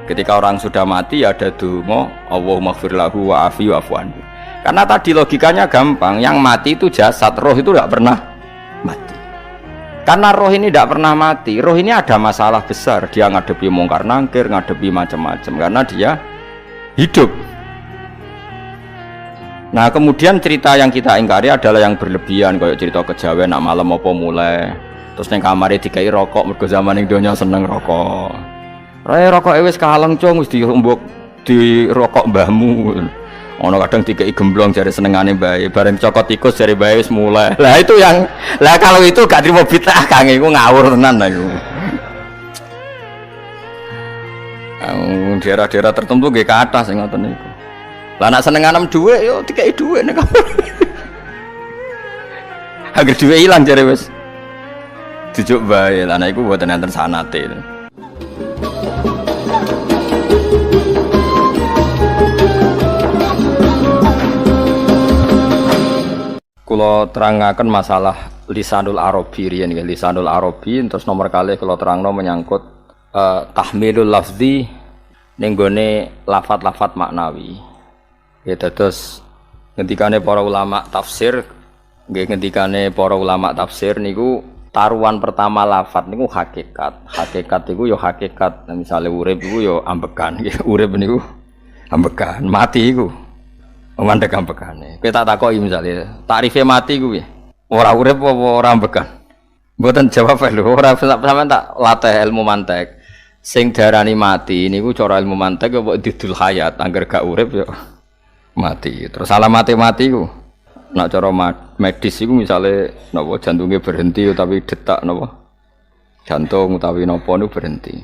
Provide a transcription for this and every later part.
Ketika orang sudah mati ya ada donga, Allahumma ighfir lahu wa afi wa'fu anhu. Karena tadi logikanya gampang, yang mati itu jasad, roh itu tidak pernah mati. Karena roh ini tidak pernah mati, roh ini ada masalah besar, dia ngadepi mungkar nangkir, ngadepi macam-macam karena dia hidup. Nah kemudian cerita yang kita ingkari adalah yang berlebihan, kayak cerita kejawen nak malam apa mulai terus neng kamar dikai rokok, mergo zaman ning donya seneng rokok. Rokok wis kaleng cung wis diumbuk di rokok mbahmu. Ono kadang dikai gemblong jare senengane bae, bareng cokot tikus jare bae wis mulai. Lah itu yang kalau itu gak trimo bid'ah Kang, iku ngawur tenan lah iku. Daerah-daerah tertentu nggih ke atas sing ngoten niku. Lah nak senenganem dhuwit yo dikai dhuwit nek. Agar dhuwit ilang jare wis dijuk bae. Lah nek iku mboten enten sanate. Kula terangaken masalah lisanul arabi riyen nggih, lisanul arabi terus nomor kalih kula terangno menyangkut tahmilul lafzi ning gone lafat-lafat maknawi. Ya terus ngendikane para ulama tafsir, nggih ngendikane para ulama tafsir niku taruhan pertama lafat niku hakikat. Hakikat niku yo hakikat. Nah, misale urip iku yo ambekan, nggih urip niku ambekan, mati iku mandek ambekane. Kowe tak takoki misale, takrife mati iku piye? Ora urip apa ora ambekan? Mboten jawab lho, ora sampean tak latih ilmu mantek. Sing diarani mati niku cara ilmu mantek apa didul hayat, angger gak urip yo mati. Terus alamate mati ku nek cara medis iku misale napa jantunge berhenti tapi detak napa jantung utawi napa niku berhenti.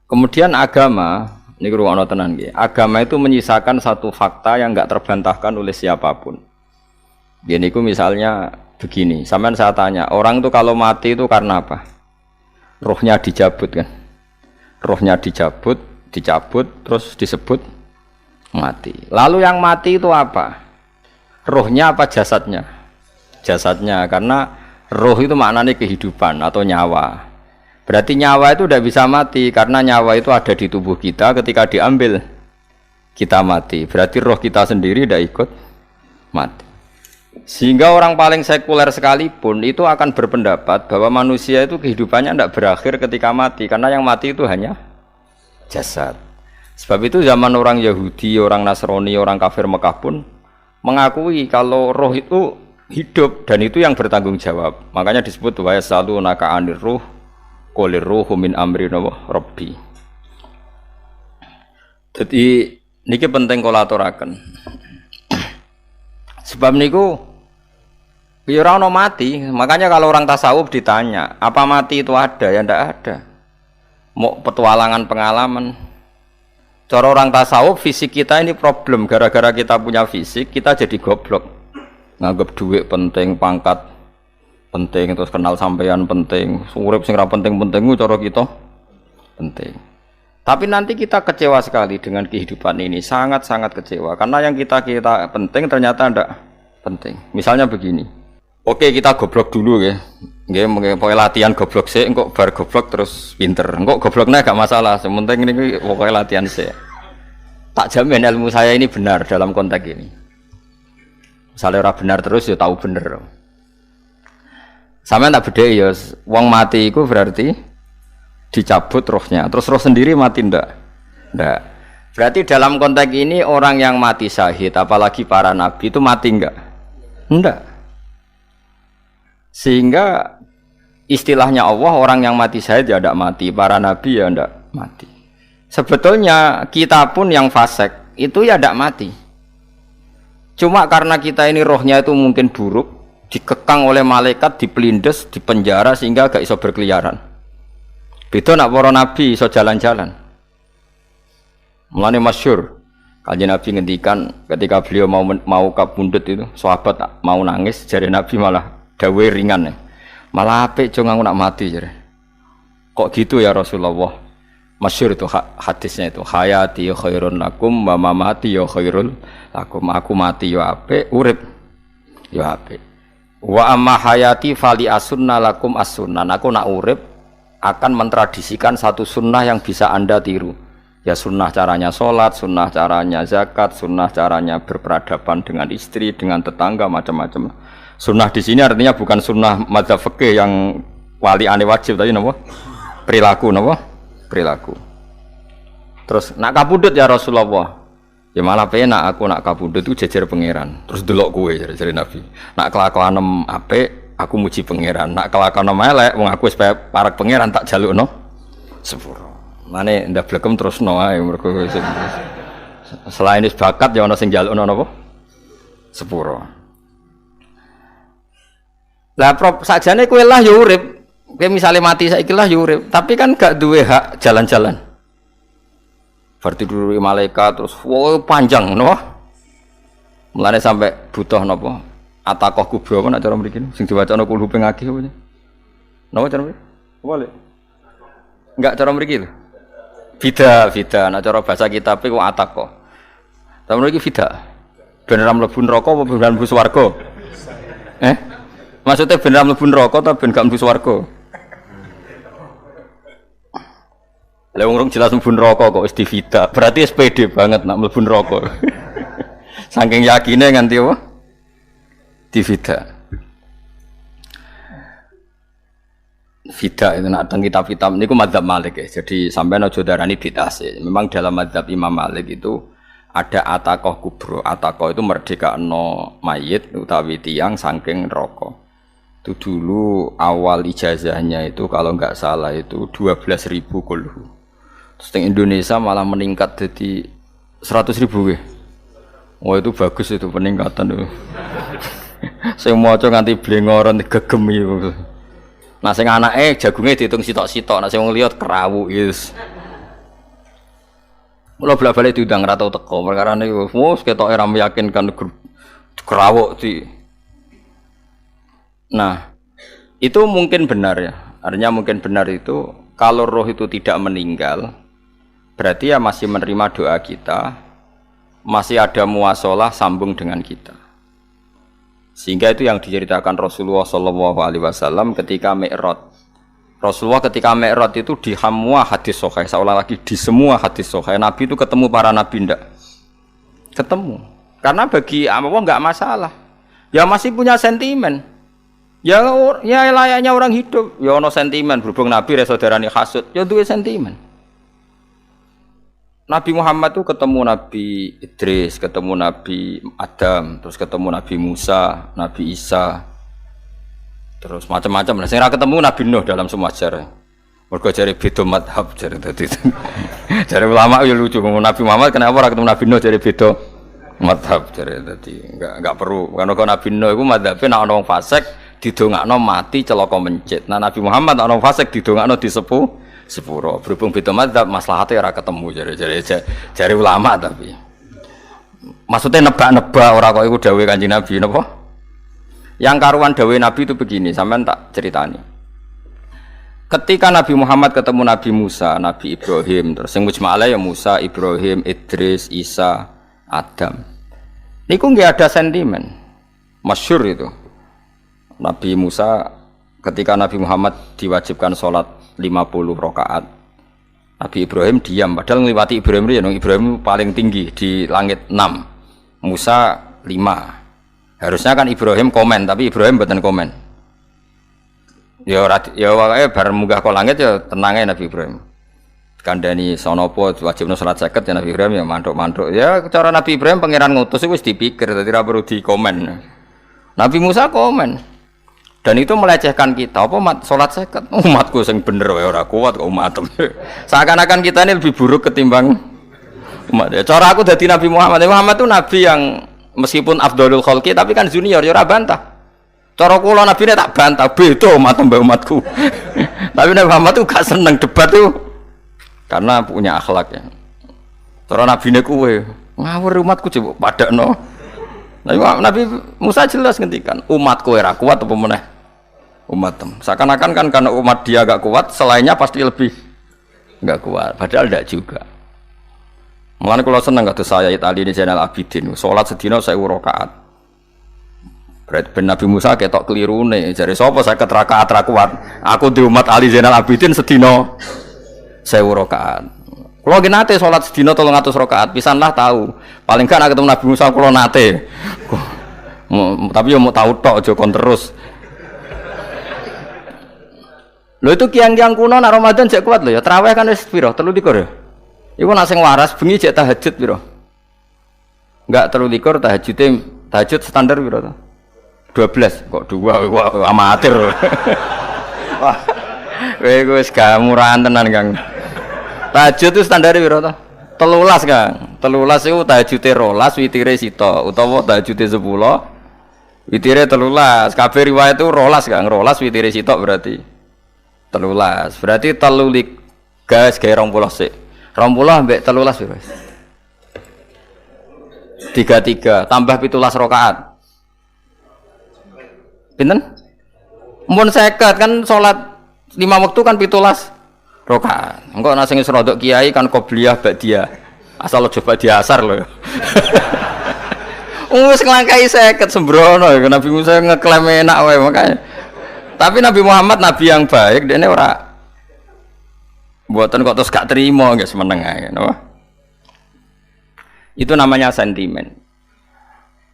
Kemudian agama niku ruwono tenan nggih. Agama itu menyisakan satu fakta yang enggak terbantahkan oleh siapapun. Gini niku misalnya begini, sampean saya tanya, orang itu kalau mati itu karena apa? Rohnya dicabut kan. Rohnya dicabut terus disebut mati. Lalu yang mati itu apa? Rohnya apa jasadnya? Jasadnya, karena roh itu maknanya kehidupan atau nyawa. Berarti nyawa itu tidak bisa mati karena nyawa itu ada di tubuh kita, ketika diambil kita mati. Berarti roh kita sendiri tidak ikut mati. Sehingga orang paling sekuler sekalipun itu akan berpendapat bahwa manusia itu kehidupannya tidak berakhir ketika mati, karena yang mati itu hanya jasad. Sebab itu zaman orang Yahudi, orang Nasrani, orang kafir Mekah pun mengakui kalau roh itu hidup dan itu yang bertanggung jawab. Makanya disebut wa yasalunaka 'anir ruh qul ruhu min amri rabbi. Jadi niki penting kula aturaken. Sebab niku ya ora ono mati. Makanya kalau orang tasawuf ditanya, apa mati itu ada? Ya ndak ada. Mau petualangan pengalaman. Cara orang tasawuf fisik kita ini problem, gara-gara kita punya fisik kita jadi goblok. Nganggep duit penting, pangkat penting, terus kenal sampean penting, urip sing ra penting-penting cara kita penting. Tapi nanti kita kecewa sekali dengan kehidupan ini, sangat-sangat kecewa karena yang kita penting ternyata ndak penting. Misalnya begini. Oke, kita goblok dulu ya. Nggih, pokoke latihan goblok sik, engko bar goblok terus pinter. Engko gobloknya gak masalah, sementing ini pokoke latihan sik. Tak jamin ilmu saya ini benar dalam konteks ini. Misalnya ora benar terus ya tahu bener. Sampeyan tak bedheki ya, wong mati iku berarti dicabut rohnya. Terus roh sendiri mati ndak? Ndak. Berarti dalam konteks ini orang yang mati syahid, apalagi para nabi itu mati enggak? Ndak. Sehingga istilahnya Allah, orang yang mati syahid ya tidak mati, para nabi ya tidak mati. Sebetulnya kita pun yang fasik itu ya tidak mati. Cuma karena kita ini rohnya itu mungkin buruk, dikekang oleh malaikat, dipelindes, dipenjara sehingga gak iso berkeliaran. Beda nak para nabi iso jalan-jalan. Mulane masyhur Kanjeng Nabi ngendikan ketika beliau mau kabundut itu, sahabat mau nangis, jare Nabi malah dawe ringan nih, malah apik jong aku nak mati jare. Kok gitu ya Rasulullah? Masyhur itu hadisnya itu, hayati khairun lakum wa mamati ya khairul lakum. Aku mati ya apik, urip ya apik. Wa amma hayati fali asunna lakum as-sunnah. Aku nak urip akan mentradisikan satu sunnah yang bisa Anda tiru. Ya sunnah caranya sholat, sunnah caranya zakat, sunnah caranya berperadaban dengan istri, dengan tetangga, macam-macam. Sunnah di sini artinya bukan sunnah madzhab fikih yang wali ane wajib tadi napa? Perilaku napa? Perilaku. Terus nak kabudut ya Rasulullah. Ya malah penak aku nak kabudut itu jejer pangeran. Terus delok kowe jare Nabi. Nak kelakuanem apik aku muji pangeran. Nak kelakuanem elek wong aku wis parek pangeran tak jalukno sepuro. Mane ndak blekem terusno ae mergo selain wis bakat ya ana sing jalukno napa? Sepuro. Lah sajane kowe lah ya urip. Kowe misale mati saiki lah ya urip, tapi kan gak duwe hak jalan-jalan. Berarti dulu malaikat terus panjang napa? Mulane sampai butuh napa? Atakoh kubro apa nek cara mriki sing diwacana kul huping akeh apa? Napa cara mriki? Boleh. Enggak cara mriki lho. Fida, nek cara bahasa kitab iku atakoh. Cara mriki fida. Ben ora mlebu neraka apa ben mlebu swarga? Maksudnya ben ora mlebu neraka ta ben gak mlebu swarga? Lah wong jelas mlebu neraka kok wis divida. Berarti SPD banget nak mlebu neraka. Saking yakine nganti apa? Divida. Fida itu nak teng kitab-kitab niku mazhab Malik ya. Jadi sampean aja darani bid'ah sih. Memang dalam mazhab Imam Malik itu ada atakoh kubro. Atakoh itu merdekakno mayit utawi tiyang saking neraka. Itu dulu awal ijazahnya itu kalau enggak salah itu 12.000 kulhu. Terus di Indonesia malah meningkat jadi 100.000 ya. Wah itu bagus itu peningkatan itu. Saya mau coba nganti blengoran gegem itu. Nah sing anake jagunge diitung sitok-sitok, nah sing wong liya kerawu yes. Mula bola-bali diundang ra tau teko, perkara niku wis ketoke ra meyakinkan kerawuk di. Nah, itu mungkin benar ya. Artinya mungkin benar itu kalau roh itu tidak meninggal, berarti ya masih menerima doa kita, masih ada muasalah sambung dengan kita. Sehingga itu yang diceritakan Rasulullah SAW ketika Mi'raj. Rasulullah ketika Mi'raj itu di semua hadis sahih, seolah lagi di semua hadis sahih Nabi itu ketemu para nabi ndak? Ketemu. Karena bagi Allah enggak masalah. Ya masih punya sentimen. Ya layaknya orang hidup. Ya ono sentimen berhubung Nabi re saudarane hasud, ya duwe sentimen. Nabi Muhammad itu ketemu Nabi Idris, ketemu Nabi Adam, terus ketemu Nabi Musa, Nabi Isa, terus macam-macam. Nah, saya ketemu Nabi Nuh dalam semua sejarah. Mergo jare beda madhab jare dadi. Jare ulama ya lucu ngomong Nabi Muhammad kenapa ora ketemu Nabi Nuh jare beda madhab jare dadi enggak perlu. Karena kalau Nabi Nuh iku madhabe nek ana wong fasik didongakno mati celaka mencit. Nah Nabi Muhammad nek ana wong fasik didongakno disepuh sepuro. Berhubung beda madzhab maslahatnya ora ketemu jare ulama tapi maksudnya nebak-nebak ora kok iku dawuhe Kanjeng Nabi napa? Yang karuan dawuhe Nabi itu begini, sampean tak ceritani. Ketika Nabi Muhammad ketemu Nabi Musa, Nabi Ibrahim, terus sing mujma'ala ya Musa, Ibrahim, Idris, Isa, Adam. Niku nggih ada sentimen. Masyhur itu. Nabi Musa ketika Nabi Muhammad diwajibkan sholat 50 rakaat. Nabi Ibrahim diam padahal ngliwati Ibrahim ya Ibrahim paling tinggi di langit 6. Musa 5. Harusnya kan Ibrahim komen tapi Ibrahim mboten komen. Ya wae bar munggah ke langit ya tenang ae Nabi Ibrahim. Kandhani sanapa wajibna salat 50 ya Nabi Ibrahim ya mantuk-mantuk. Ya cara Nabi Ibrahim pangeran ngutus wis dipikir dadi ra perlu dikomen. Nabi Musa komen. Dan itu melecehkan kita. Apa salat 50? Umatku sing bener wae ora kuat kok umatem. Seakan-akan kita ini lebih buruk ketimbang umat. Ya, cara aku dadi Nabi Muhammad. Muhammad itu nabi yang meskipun afdhalul khalqi tapi kan junior ya ora bantah. Cara kula nabine tak bantah beda umat mbak umatku. Tapi Nabi Muhammad itu gak seneng debat itu karena punya akhlak ya. Cara nabine kuwe ngawur umatku coba padakno. Nabi Musa jelas ngendikan umatku ora kuat apa meneh umatem. Seakan-akan kan karena umat dia agak kuat, selainnya pasti lebih enggak kuat. Padahal tidak juga. Mulane kula seneng kados saya Ali di Zainal Abidin, salat sedina 1000 rakaat. Berarti ben Nabi Musa ketok kelirune, jare sapa 50 rakaat ra kuat. Aku di umat Ali Zainal Abidin sedina 1000 rakaat. Kula Kalau nate sholat sedina 300 rakaat, pisanlah tahu. Paling kan ketemu Nabi Musa kalau nate. Tapi yo mau tahu tok aja kon terus. Lho itu kiang-kiang kuno nak Ramadan jek kuat lho ya. Tarawih kan wis piro? 23 ya. Iku nak sing waras bengi jek tahajud piro? Enggak 23 tahajud standar piro to? 12 kok 2 amatir. Wah. Kowe wis gak murahan tenan, Kang. Tahajud itu standar piro to? 13, Kang. 13 iku tahajude 12, witire sita utawa tahajude 10, witire 13. Kabeh riwayat itu 12, Kang. 12 witire sita berarti 13. Berarti 3 gas gawe 20 sik. 20 ambek 13 piro? 33 tambah 17 rakaat. Pinten? Mun 50 kan salat 5 waktu kan 17 rakaat. Engko ana sing rodok kiai kan qobliyah ba'diyah. Asal coba diasar lho. Wis nglangkai 50 sembrono ya Nabi Musa ngeklaim enak wae makanya. Tapi Nabi Muhammad nabi yang baik dene ora mboten kok terus gak terima nggak semeneng ae no? Itu namanya sentimen.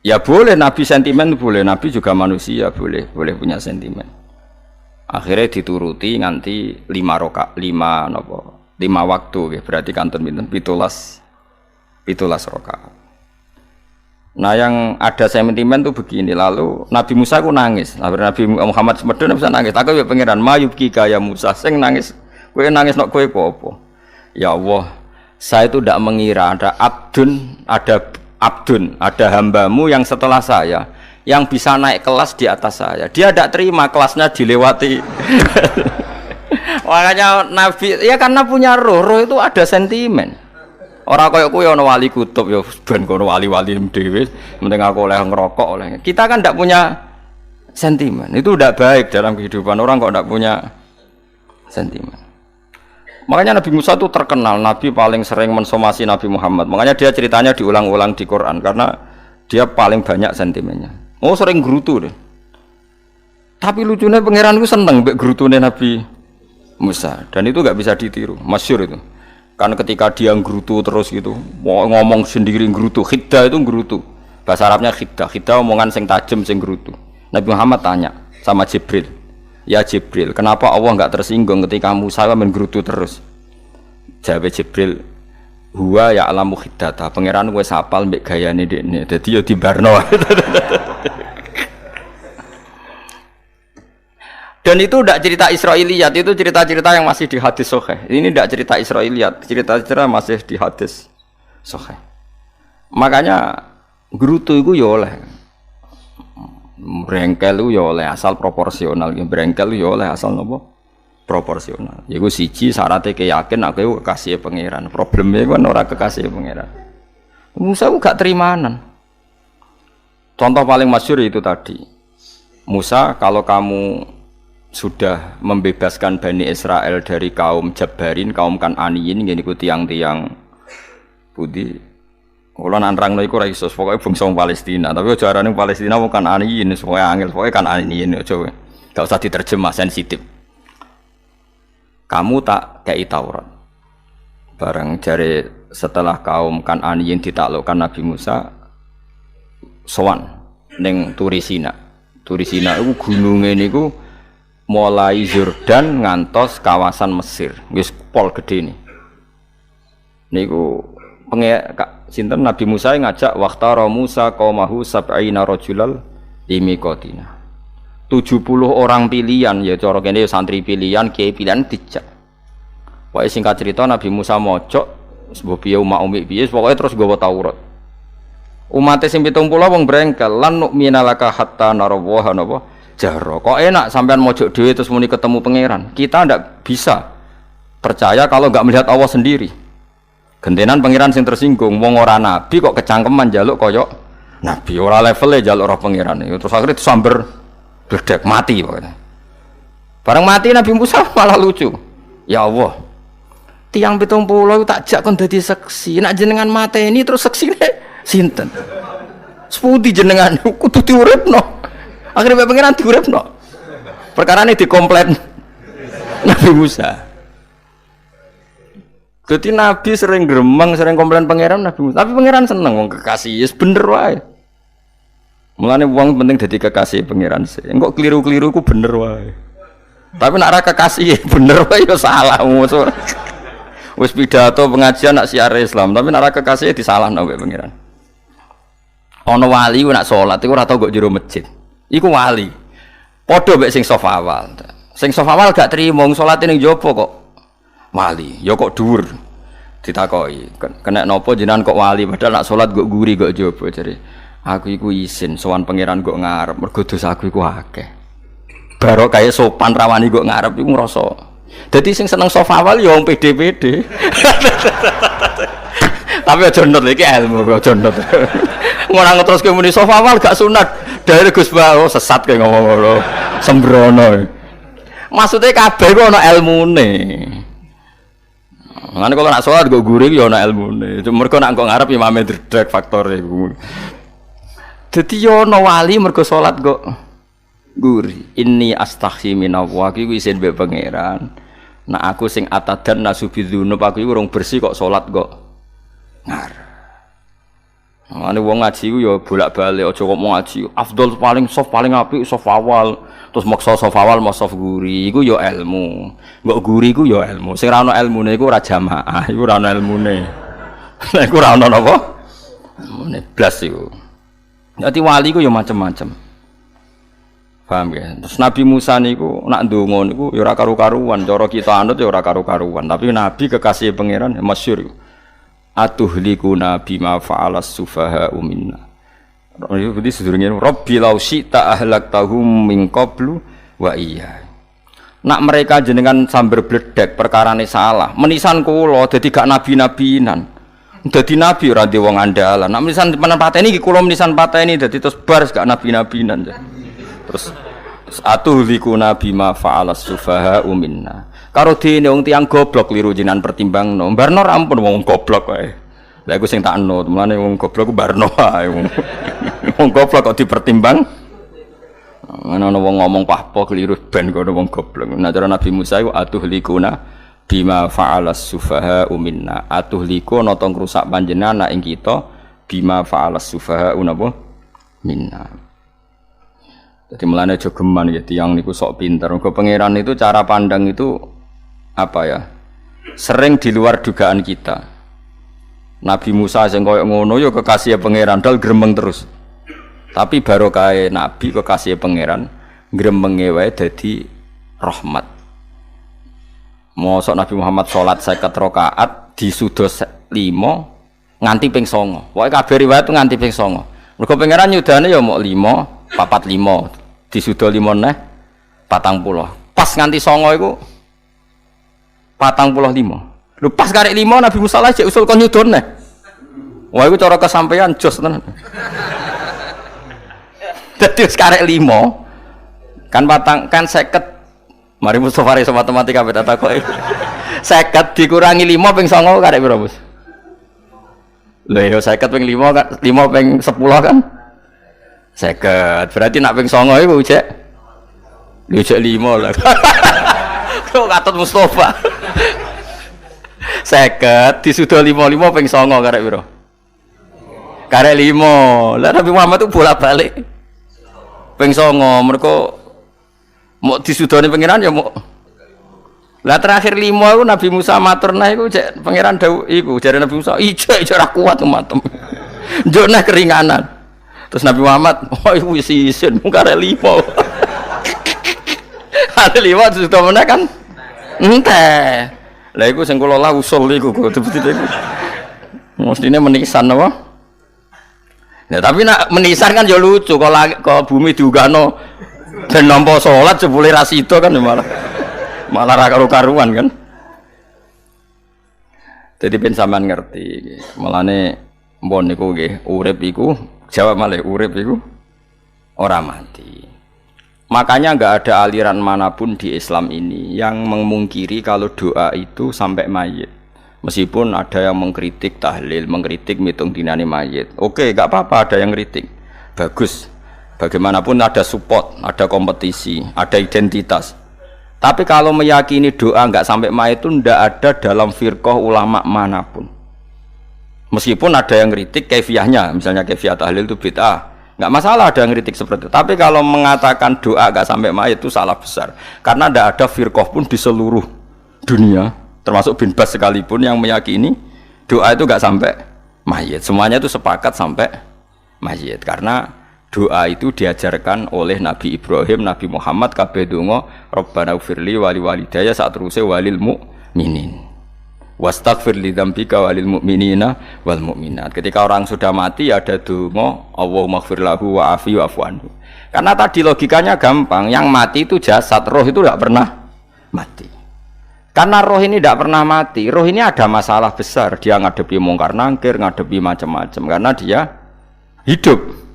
Ya boleh Nabi sentimen boleh, Nabi juga manusia boleh punya sentimen. Akhirnya dituruti nganti 5 waktu ya, berarti kantun pinten 17 rakaat. Nah yang ada sentimen tuh begini, lalu Nabi Musa ku nangis, Nabi Muhammad semedon bisa nangis. Aku ya pangeran mayubki kaya Musa, sing nangis, kowe nangis nok kowe apa? Ya Allah, saya itu tidak mengira ada hambamu yang setelah saya yang bisa naik kelas di atas saya. Dia tidak terima kelasnya dilewati. Makanya Nabi ya karena punya roh itu ada sentimen. Orang kaya kowe ana wali kutub ya ben kono wali-wali dhewe, penting aku oleh ngerokok oleh. Kita kan tidak punya sentimen. Itu tidak baik dalam kehidupan orang kok tidak punya sentimen. Makanya Nabi Musa itu terkenal Nabi paling sering mensomasi Nabi Muhammad. Makanya dia ceritanya diulang-ulang di Quran karena dia paling banyak sentimennya. Oh sering gerutu deh. Tapi lucunya pangeran itu seneng mbek gerutune Nabi Musa dan itu nggak bisa ditiru. Masyhur itu. Kan ketika dia nggerutu terus gitu, ngomong sendiri nggerutu, khiddah itu nggerutu. Bahasa Arabnya khiddah omongan sing tajem sing nggerutu. Nabi Muhammad tanya sama Jibril, "Ya Jibril, kenapa Allah enggak tersinggung ketika Musa menggerutu terus?" Jawab Jibril, "Huwa ya'lamu khiddata." Pangeran wis hafal mbek gayane dekne. Dadi ya dibarno. Dan itu tidak cerita Israiliyat, itu cerita-cerita yang masih di hadis sahih. Ini tidak cerita Israiliyat, cerita-cerita masih di hadis sahih. Makanya gerutu itu ya oleh, brengkel itu ya oleh asal proporsional. Brengkel itu ya oleh asal nopo proporsional. Yaiku siji syaratnya keyakin aku kekasih pangeran. Problemnya kan orang kekasih pangeran. Musa itu gak terimanan. Contoh paling masyhur itu tadi. Musa, kalau kamu sudah membebaskan Bani Israel dari kaum Jabbarin, kaum Kan'aniyin, ini ku tiang-tiang budi. Kalau nanrang iku ora iso, pokoke bangsa Palestina. Tapi aja arane Palestina wong Kan'aniyin, pokoke angel, pokoke Kan'aniyin aja. Gak usah diterjemah sensitif. Kamu tak kei Taurat. Bareng jare setelah kaum Kan'aniyin ditaklukkan Nabi Musa sowan ning Turisina. Turisina iku gununge niku mulai Yordan ngantos kawasan Mesir, wis pol gede nih. Niku sinten Nabi Musa ngajak waqtara Musa qaumahu sab'ina rajulal limiqatina. 70 orang pilihan ya cara kene santri pilihan, kiai pilihan dijak. Pokoke singkat cerita Nabi Musa mojok sebab piye umat umi piye pokoke terus nggawa Taurat. Umate sing 70 wong brengkel lan nu'mina laka hatta narawaha napa jaro. Kok enak sampean mojok dhewe terus muni ketemu pangeran. Kita ndak bisa percaya kalau enggak melihat Allah sendiri. Gentenan pangeran sing tersinggung, wong ora nabi kok kecangkeman njaluk kaya nabi, ora levele njaluk roh pangeran. Terus akhirnya disamber bledek mati pokoknya. Bareng mati Nabi Musa malah lucu. Ya Allah, tiang 70 tak jak kon dadi seksi. Nek jenengan mateni terus seksine sinten? Sepundi jenengan kudu diuripno. Akhirnya pangeran diuripno. Perkara ini dikomplain Nabi Musa. Jadi Nabi sering gremeng, sering komplain pangeran Nabi Musa. Tapi pangeran seneng wong kekasih, yes bener wae. Mulane wong penting dadi kekasih pangeran sih. Engko keliru-keliru ku bener wae. Tapi nek ora kekasih bener wae ya salah. Wis pidato pengajian nak siar Islam, tapi nek ora kekasih disalahno mbek pangeran. Ana wali ku nak salat iku ora tau kok jero masjid. Iku wali. Padha mbek sing saf awal. Sing saf awal gak trimo salate ning jopo kok. Wali, ya kok dhuwur. Ditakoki, kena napa jenengan kok wali padahal nak salat kok guri kok jaba jare. Aku iku isin sowan pangeran kok ngarep mergo dosa aku iku akeh. Baro kaya sopan rawani kok ngarep iku ngrasa. Dadi sing seneng sofa awal ya wong pede-pede. Tapi aja nut iki ilmu aja nut. Ngono ngeteruske muni sofa awal gak sunat. Dari Gus Bawo sesat kayak ngomong ngono. Sembrono. Maksudnya kabeh ku ana ilmune. Ngene kalau nak sholat gue gurih ya ana ilmune. Mergo nak kok ngarep imame dredeg faktore iku. Dadi yo ana wali mergo sholat kok gurih. Inni astaghfi minallah iki isin mbek pangeran. Nak aku sing atadan nasubidzunub aku iku urung bersih kok sholat kok ngarep. Ngene wong ngaji ku ya bolak-balik aja kok mau ngaji. Afdol paling soft paling apik soft awal. Terus maksa soft awal mau soft guri iku ya ilmu. Mbok guri iku ya ilmu. Sing ora ana ilmune iku ora jamaah, iku ora ana ilmune. Nek iku ora ana napa? Ilmune blas iku. Dadi wali iku ya macam-macam. Paham ya? Terus Nabi Musa niku nak ndonga niku ya ora karu-karuan, cara kita anut ya ora karu-karuan, tapi Nabi kekasih pangeran masyhur iku. Atuhlikuna bima fa'alas sufaha minna. Jadi sedurunge Rabbi law syi'ta ahlaktahum min qablu wa iya. Nak mereka jenengan sambar bledek perkarane salah, menisan kula dadi gak nabi-nabinan. Dadi nabi ora di wong andalan. Nak menisan pateni iki kula menisan pateni dadi terus bar gak nabi-nabinan. Terus atuhlikuna bima fa'alas sufaha minna. Karo dene wong tiyang goblok liru jenengan pertimbangno. Barno rampun wong goblok wae. Lah iku sing tak anut, mulane wong goblok ku barno wae. Wong goblok kok dipertimbang. Ana wong ngomong pahpo keliru ben kono wong goblok. Nah cara Nabi Musa iku atuhlikuna bima fa'alas sufaha minna. Atuhliku ana tong rusak panjenengan ing kita bima fa'alas sufaha napa minna. Jadi mulane aja geman ya tiyang niku sok pinter. Mergo pangeran itu cara pandang itu apa ya? Sering di luar dugaan kita. Nabi Musa sing koyo ngono ya kekasih pangeran dal gremeng terus. Tapi barokah Nabi kekasih pangeran gremenge wae dadi rahmat. Mosok Nabi Muhammad salat 50 rakaat disudos 5 nganti ping 9. Pokoke kabeh riwayat nganti ping 9. Mergo pangeran nyudane ya mok 5, 45 disudo 5 neh 40. Pas nganti 9 iku 45. Lho pas karek 5 Nabi Musa lagi usul kon nyudon neh. Wah iku cara kesampaian jos tenan. Dadi wis karek 5 kan kan 50. Mari Mustofa iso matematika beta takoki. 50 dikurangi 5 ping 9 karek piro, Bos? Lho ya 50 ping 5 kan 5 ping 10 kan 50. Berarti nak ping 9 iku cek. Yo cek 5 lah. Kok katut Mustofa. 50 disudo 55 ping 9 karek piro? Karek 5. Lah Nabi Muhammad itu bolak-balik. Ping 9 mergo mau disudone pangeran ya mau. Lah terakhir 5 iku Nabi Musa matur nah iku cek pangeran dawuh iku jare Nabi Musa ijo ora kuat matem. Njuk nah keringanan. Terus Nabi Muhammad oh iku wis isin mung karek 5. Ada 5 disudo meneh kan? Enteh. Lah iku sing kula lah usul iku betul-betul iku. Mestine menisan apa? Nah, tapi nak menisan kan ya lucu kalau bumi diugano dan nampa salat jebule ra sida kan malah ra karo-karuan kan. Jadi ben sampean ngerti. Mulane mbon niku nggih urip iku jawab malih urip iku ora mati. Makanya enggak ada aliran manapun di Islam ini yang memungkiri kalau doa itu sampai mayit. Meskipun ada yang mengkritik tahlil, mengkritik mitung dinane mayit. Oke, enggak apa-apa ada yang kritik. Bagus. Bagaimanapun ada support, ada kompetisi, ada identitas. Tapi kalau meyakini doa nggak sampai mayit itu ndak ada dalam firqah ulama manapun. Meskipun ada yang kritik kaifiyahnya, misalnya kaifiyah tahlil itu bid'ah, nggak masalah ada yang kritik seperti itu. Tapi kalau mengatakan doa nggak sampai mayit itu salah besar, karena ndak ada firqah pun di seluruh dunia, termasuk bin Bas sekalipun yang meyakini doa itu nggak sampai mayit. Semuanya itu sepakat sampai mayit, karena doa itu diajarkan oleh Nabi Ibrahim, Nabi Muhammad, kabeh donga Rabbana ufirli wali walidayya saat terusé walil mu'minin. Wastaghfir li dzambika walil mu'minina wal mu'minat. Ketika orang sudah mati ada donga Allahumma ighfir lahu wa afi wa'fu anhu. Karena tadi logikanya gampang, yang mati itu jasad, roh itu tidak pernah mati. Karena roh ini tidak pernah mati, roh ini ada masalah besar, dia ngadepi mungkar nangkir, ngadepi macam-macam karena dia hidup.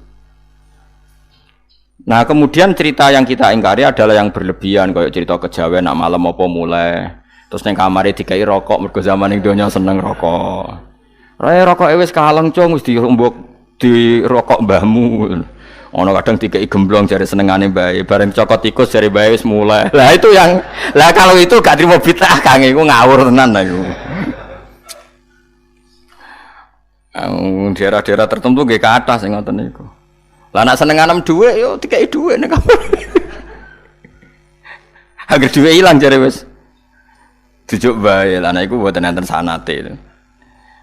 Nah kemudian cerita yang kita ingkari adalah yang berlebihan, kayak cerita kejawen nak malam apa mulai terus neng kamare dikai rokok mergo zaman ning donya seneng rokok. Rokok wis kaleng cung wis dirumbuk di rokok mbahmu. Ono kadang dikai gemblong jare senengane bae, bareng cokot tikus jare bae wis mulai. Lah itu yang lah kalau itu gak trimo bid'ah Kang iku ngawur tenan lah iku. Daerah-daerah tertentu nggih kathah sing ngoten niku. Lah nek senenganem dhuwit yo dikai dhuwit nek kamar. Agar dhuwit ilang jare wis dijuk bae, lah iku mboten enten sanate itu.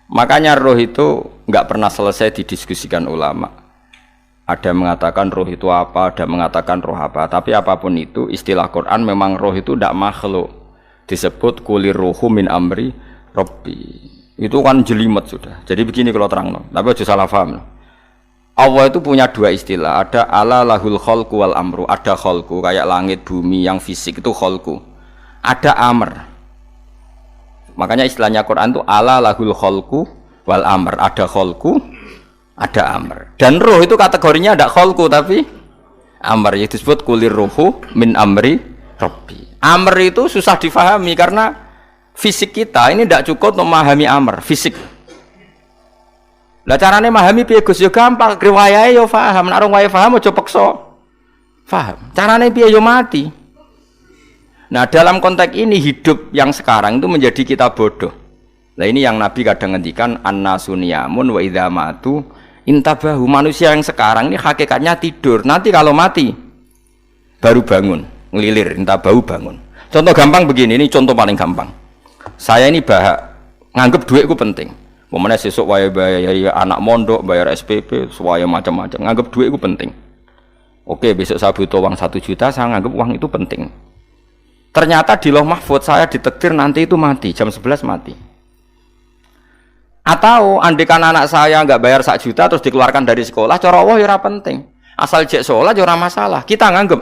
Makanya roh itu enggak pernah selesai didiskusikan ulama. Ada mengatakan roh itu apa, ada mengatakan roh apa. Tapi apapun itu, istilah Quran memang roh itu tidak makhluk. Disebut kulir ruhu min amri Rabbi. Itu kan jelimet sudah. Jadi begini kalau terang, tapi aja salah paham. Allah itu punya dua istilah. Ada ala lahul khalqu wal amru. Ada khalqu kayak langit bumi yang fisik itu khalqu. Ada amr. Makanya istilahnya Quran itu ala lahul khalqu wal amr. Ada khalqu, ada amr. Dan roh itu kategorinya ada khalqu tapi amr, yaitu disebut kulir ruhu min amri Rabbi. Amr itu susah difahami karena fisik kita ini tidak cukup untuk memahami amr, fisik. Lah carane memahami piye Gus? Ya gampang, riwayahe yo paham, nek ora paham aja peksa paham. Carane piye yo mati. Nah dalam konteks ini hidup yang sekarang itu menjadi kita bodoh. Nah ini yang Nabi kadang ngendikan annasu niyamun wa idza matu intabahu. Manusia yang sekarang ini hakikatnya tidur. Nanti kalau mati baru bangun, ngelilir, intabahu bangun. Contoh gampang begini, ini contoh paling gampang. Saya ini nganggep duit itu penting. Momennya sesuk wae bayar anak mondok, bayar SPP, semuanya macam-macam. Nganggep duit itu penting. Oke, besok saya butuh uang 1 juta, saya nganggep uang itu penting. Ternyata di Lauh Mahfudz saya ditakdir nanti itu mati, jam 11 mati. Atau andikan anak saya nggak bayar 1 juta terus dikeluarkan dari sekolah, cara Allah ya ora penting. Asal jek sholat ya ora masalah. Kita nganggep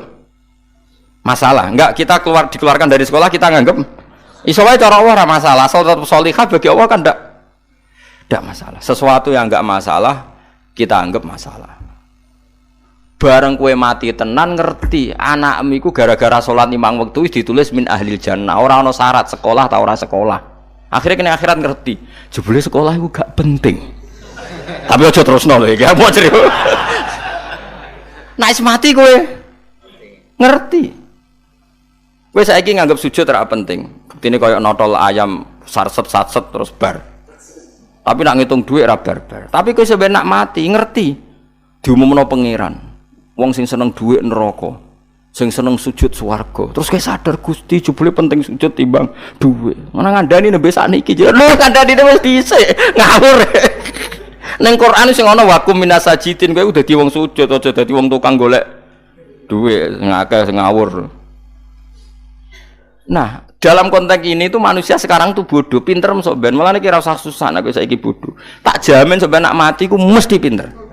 masalah. Enggak, kita dikeluarkan dari sekolah kita nganggep iso wae cara Allah ora masalah. Asal tetap sholihah bagi Allah kan enggak masalah. Sesuatu yang enggak masalah kita anggap masalah. Bareng kue mati tenan ngerti anakmu iku gara-gara sholat 5 waktu ditulis min ahlil jannah. Ora ana syarat sekolah ta ora sekolah. Akhirnya kena akhirat ngerti. Jebule sekolah itu gak penting. Tapi aja terusno lho iki. Apa cerita? Nek mati kowe ngerti. Kowe saiki nganggep sujud ora penting. Buktine koyo notol ayam sarset-sarset terus bar. Tapi nak ngitung duit ora bar-bar. Tapi kowe sampe nak mati ngerti diumumno pangeran. Wong sing seneng duit neraka, sing seneng sujud swarga. Terus kowe sadar Gusti jebule penting sujud timbang duit. Mana ngandani nembe sakniki lho ngandani wis dhisik ngawur. Ning Quran sing ana wakum minasajidin kowe dadi wong sujud aja dadi wong tukang golek duit ngakeh ngawur. Nah, dalam konteks ini tuh manusia sekarang tuh bodoh, pinter sok ben. Malah nek ora usah susah nek saiki bodoh. Tak jamin sampe nak mati ku mesti pinter.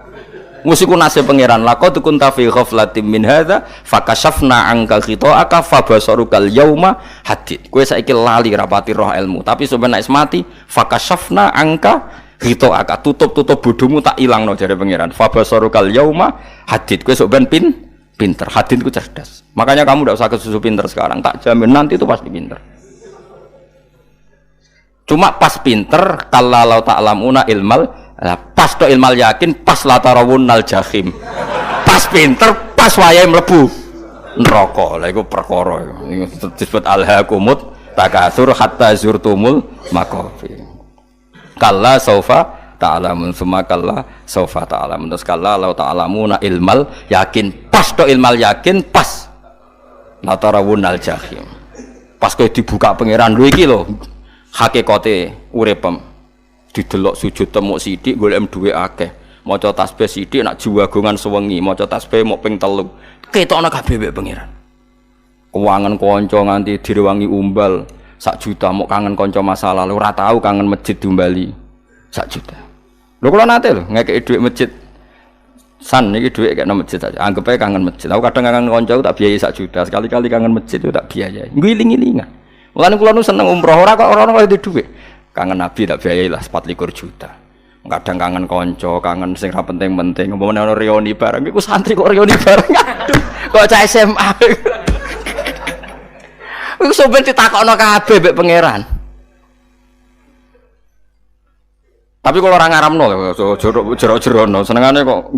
Musiku nasib pangeran laqad kunta fi ghaflatin min hadza fakashafna anka khita'aka fabasarukal yauma hadid. Kowe saiki lali rapati roh ilmu, tapi sampeyan nek mati fakashafna anka khita'aka, tutup bodohmu tak ilangno jare pangeran. Fabasarukal yauma hadid. Kowe sampeyan pinter, hadid ku cerdas. Makanya kamu tidak usah kesusu pinter sekarang, tak jamin nanti itu pasti pinter. Cuma pas pinter kalau ta'lamuna ilmal pas to ilmal yakin, pas latarawunnal jahim. Pas pinter, pas wayahe mlebu neraka. Lha iku perkara iku disebut alhaakumut takatsur hatta zurtumul maqabir. Kalla saufa ta'lamun summa kalla saufa ta'lamun. Terus kalla law ta'lamuna ilmal yakin pas to ilmal yakin pas latarawunal jahim. Pas kowe dibuka pangeran lho iki lho hakikate uripem. Didelok sujud temuk sithik golek dhuwit akeh. Maca tasbih sithik nak jiwagongan sewengi, maca tasbih mok ping 3. Ketokno kabeh mek pangeran. Kewangan kanca nganti direwangi umbal 1 juta mok kangen kanca masa lalu ora tau kangen masjid diumbali 1 juta. Lho kula nate lho ngekeki dhuwit masjid. San niki dhuwit kek nang masjid saja. Anggap ae kangen masjid. Aku kadang kangen kanca tak biayai 1 juta. Sekali-kali kangen masjid itu tak biayai. Ngiling-ngilingan. Mulane kula nu seneng umroh ora kok ora kok dhuwit. Kangen Nabi tak biayai lah 24 juta. Kadang kangen kanca, kangen sing ra penting-penting. Umpamane ana reuni bareng iku santri kok reuni bareng. Aduh, kok cah SMA. Iku sampe ditakokno kabeh mek pangeran. Tapi kalau orang ngaramno jero-jerono senengane kok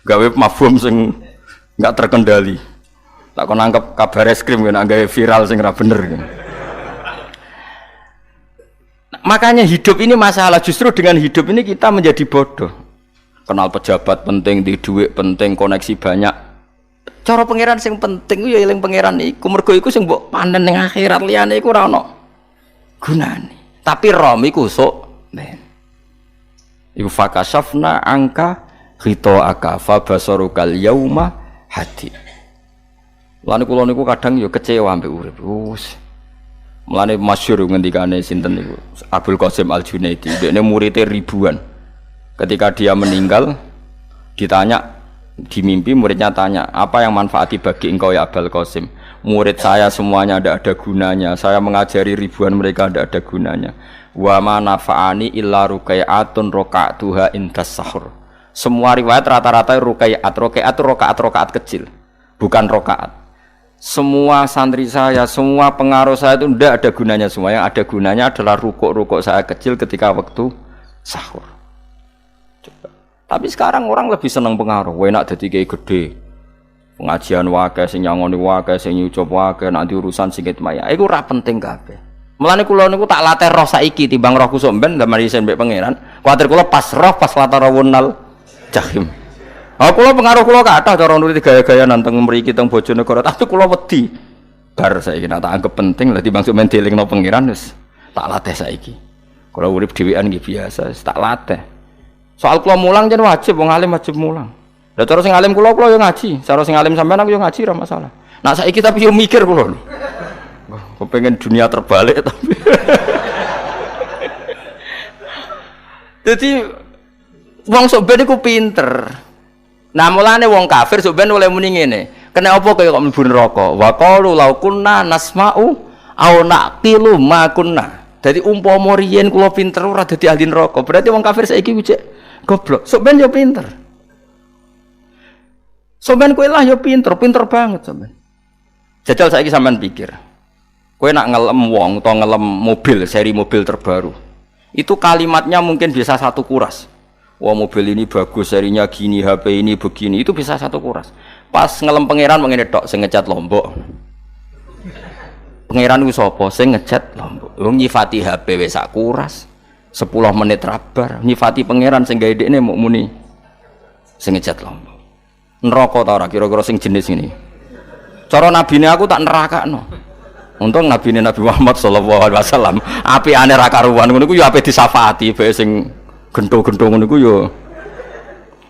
gawe mafhum sing enggak terkendali. Tak kon nangkep kabar es krim nek gawe viral sing ora bener. Makanya hidup ini masalah, justru dengan hidup ini kita menjadi bodoh. Kenal pejabat penting, di duit penting, koneksi banyak. Cara pangeran sing penting ya eling pangeran iku mergo iku sing mbok panen ning akhirat liyane iku ora ono gunane. Tapi rom iku sok men. Iku fakasafna angka ghita'aka fa basarukal yauma hadid. Lan kula niku kadang ya kecewa ambek urip. Mulane masyhur ngendikane sinten niku Abdul Qasim Al-Junaidi, dekne muridé ribuan. Ketika dia meninggal ditanya di mimpi, muridnya tanya, apa yang manfaati bagi engkau ya Abdul Qasim? Murid saya semuanya tidak ada gunanya, saya mengajari ribuan mereka tidak ada gunanya. Wa ma nafa'ani illa rukai'atun roka'tuha indas sahur. Semua riwayat rata-rata rakaat kecil, bukan rakaat. Semua santri saya, semua pengaruh saya itu tidak ada gunanya semua. Yang ada gunanya adalah rukuk-rukuk saya kecil ketika waktu sahur. Coba. Tapi sekarang orang lebih senang pengaruh. Enak dadi kiai gede. Pengajian wae sing nyangoni wae sing nyucup wae nanti urusan singit maya. Iku ora penting kabeh. Mulane kula niku tak latih roh saiki timbang roh kusuk ben ndamel isen mbek pangeran. Kuwatir kula pas roh pas latarawunal jahim. Kula pengaruh kula kathah cara nuruti gaya-gaya nanteng mriki teng Bojonegoro, tapi kula wedi. Bar saiki tak anggap penting lah timbang sok men dielingno pangeran wis tak latih saiki. Kula urip dhewean nggih biasa, wis tak latih. Soal kula mulang jen wajib wong alim wajib mulang. Lah cara sing alim kula yo ngaji, cara sing alim sampean aku yo ngaji ora masalah. Nah saiki tapi yo mikir kula. Kepengen dunia terbalik tapi. Jadi wong sok ben iku pinter. Nah mulane wong kafir sok ben oleh muni ngene. Kena apa kaya kok mlebu neraka? Wa qalu law kunna nasma'u aw naqilu ma kunna. Dadi umpama riyen kula pinter ora dadi ahli neraka. Berarti wong kafir saiki wujek goblok. Sok ben yo pinter. Sok ben kowe lah yo pinter banget sok ben. Jajal saiki sampean pikir. Kowe nak ngelem wong utawa ngelem mobil, seri mobil terbaru. Itu kalimatnya mungkin bisa 1 kuras. Wah mobil ini bagus, serinya gini, HP ini begini, itu bisa 1 kuras. Pas ngelem pangeran mengene tok sing ngecat Lombok. Pangeran ku sapa sing ngecat Lombok? Wong nyifati HP wis sak kuras. 10 menit rabar, nyifati pangeran sing gawe dekne muk muni sing ngecat Lombok. Neraka ta ora kira-kira sing jenis ini? Cara nabine aku tak nerakakno. Untung nabine Nabi Muhammad sallallahu alaihi wasallam apikane ra karuan ngono ku ya ape disafati bae sing gento-gento ngono ku yo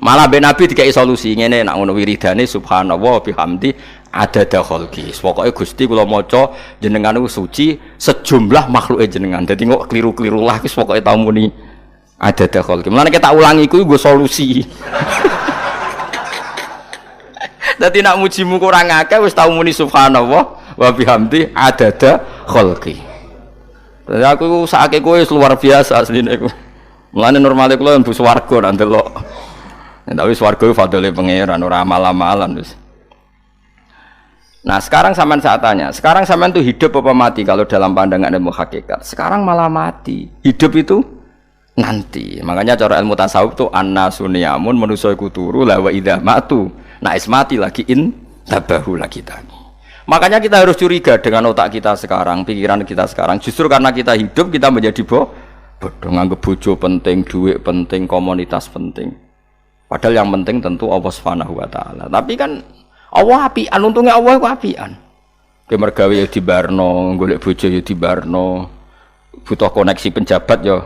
malah ben Nabi dikai solusi ngene nek ngono wiridane subhanallah bihamdi adada khalqi. Pokoke Gusti kula maca jenengan niku suci sejumlah makhluke jenengan. Dadi kok kliru-kliru lah wis pokoke tau muni adada khalqi. Mulane kita ulangi iku nggo solusi. Dadi nek mujimu kurang akeh wis tau muni subhanallah wa bihamdi adada khalqi. Dadi aku sakake kowe luar biasa asline iku. Mulane normale kula mlebu swarga nang delok. Tapi swarga fadhole pangeran ora amal-amalan wis. Nah, sekarang sampean saya tanya, sekarang sampean tuh hidup apa mati kalau dalam pandangan ilmu hakikat? Sekarang malah mati. Hidup itu nanti. Makanya cara ilmu tasawuf tuh annasu niyamun manusa iku turu la wa idza matu. Nah, is mati lagi tabahu lagi tani. Makanya kita harus curiga dengan otak kita sekarang, pikiran kita sekarang. Justru karena kita hidup kita menjadi bodoh, nganggep bojo penting, duit penting, komunitas penting. Padahal yang penting tentu Allah Subhanahu wa taala. Tapi kan Allah apian, untungnya Allah ku apian. Ke mergawe ya dibarno, golek bojo ya dibarno. Butuh koneksi penjabat ya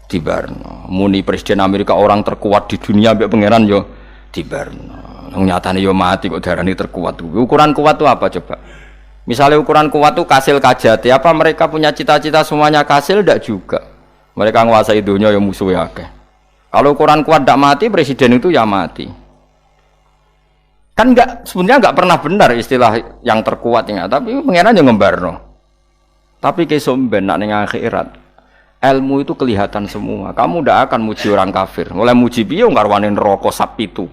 dibarno. Muni presiden Amerika orang terkuat di dunia mbek pangeran ya dibarno. Nyatane yo mati kok darani terkuat. Ukuran kuat itu apa coba? Misalnya ukuran kuat itu kasil kajati, apa mereka punya cita-cita semuanya kasil? Tidak juga. Mereka menguasai dunia yang musuhnya akeh. Kalau ukuran kuat tidak mati, presiden itu ya mati. Kan enggak, sebenarnya enggak pernah benar istilah yang terkuatnya, tapi pengenan yang ngembarno. Tapi kesomben nak ning akhirat, ilmu itu kelihatan semua. Kamu tidak akan muji orang kafir. Mulai muji piye ngarwani neraka sap itu.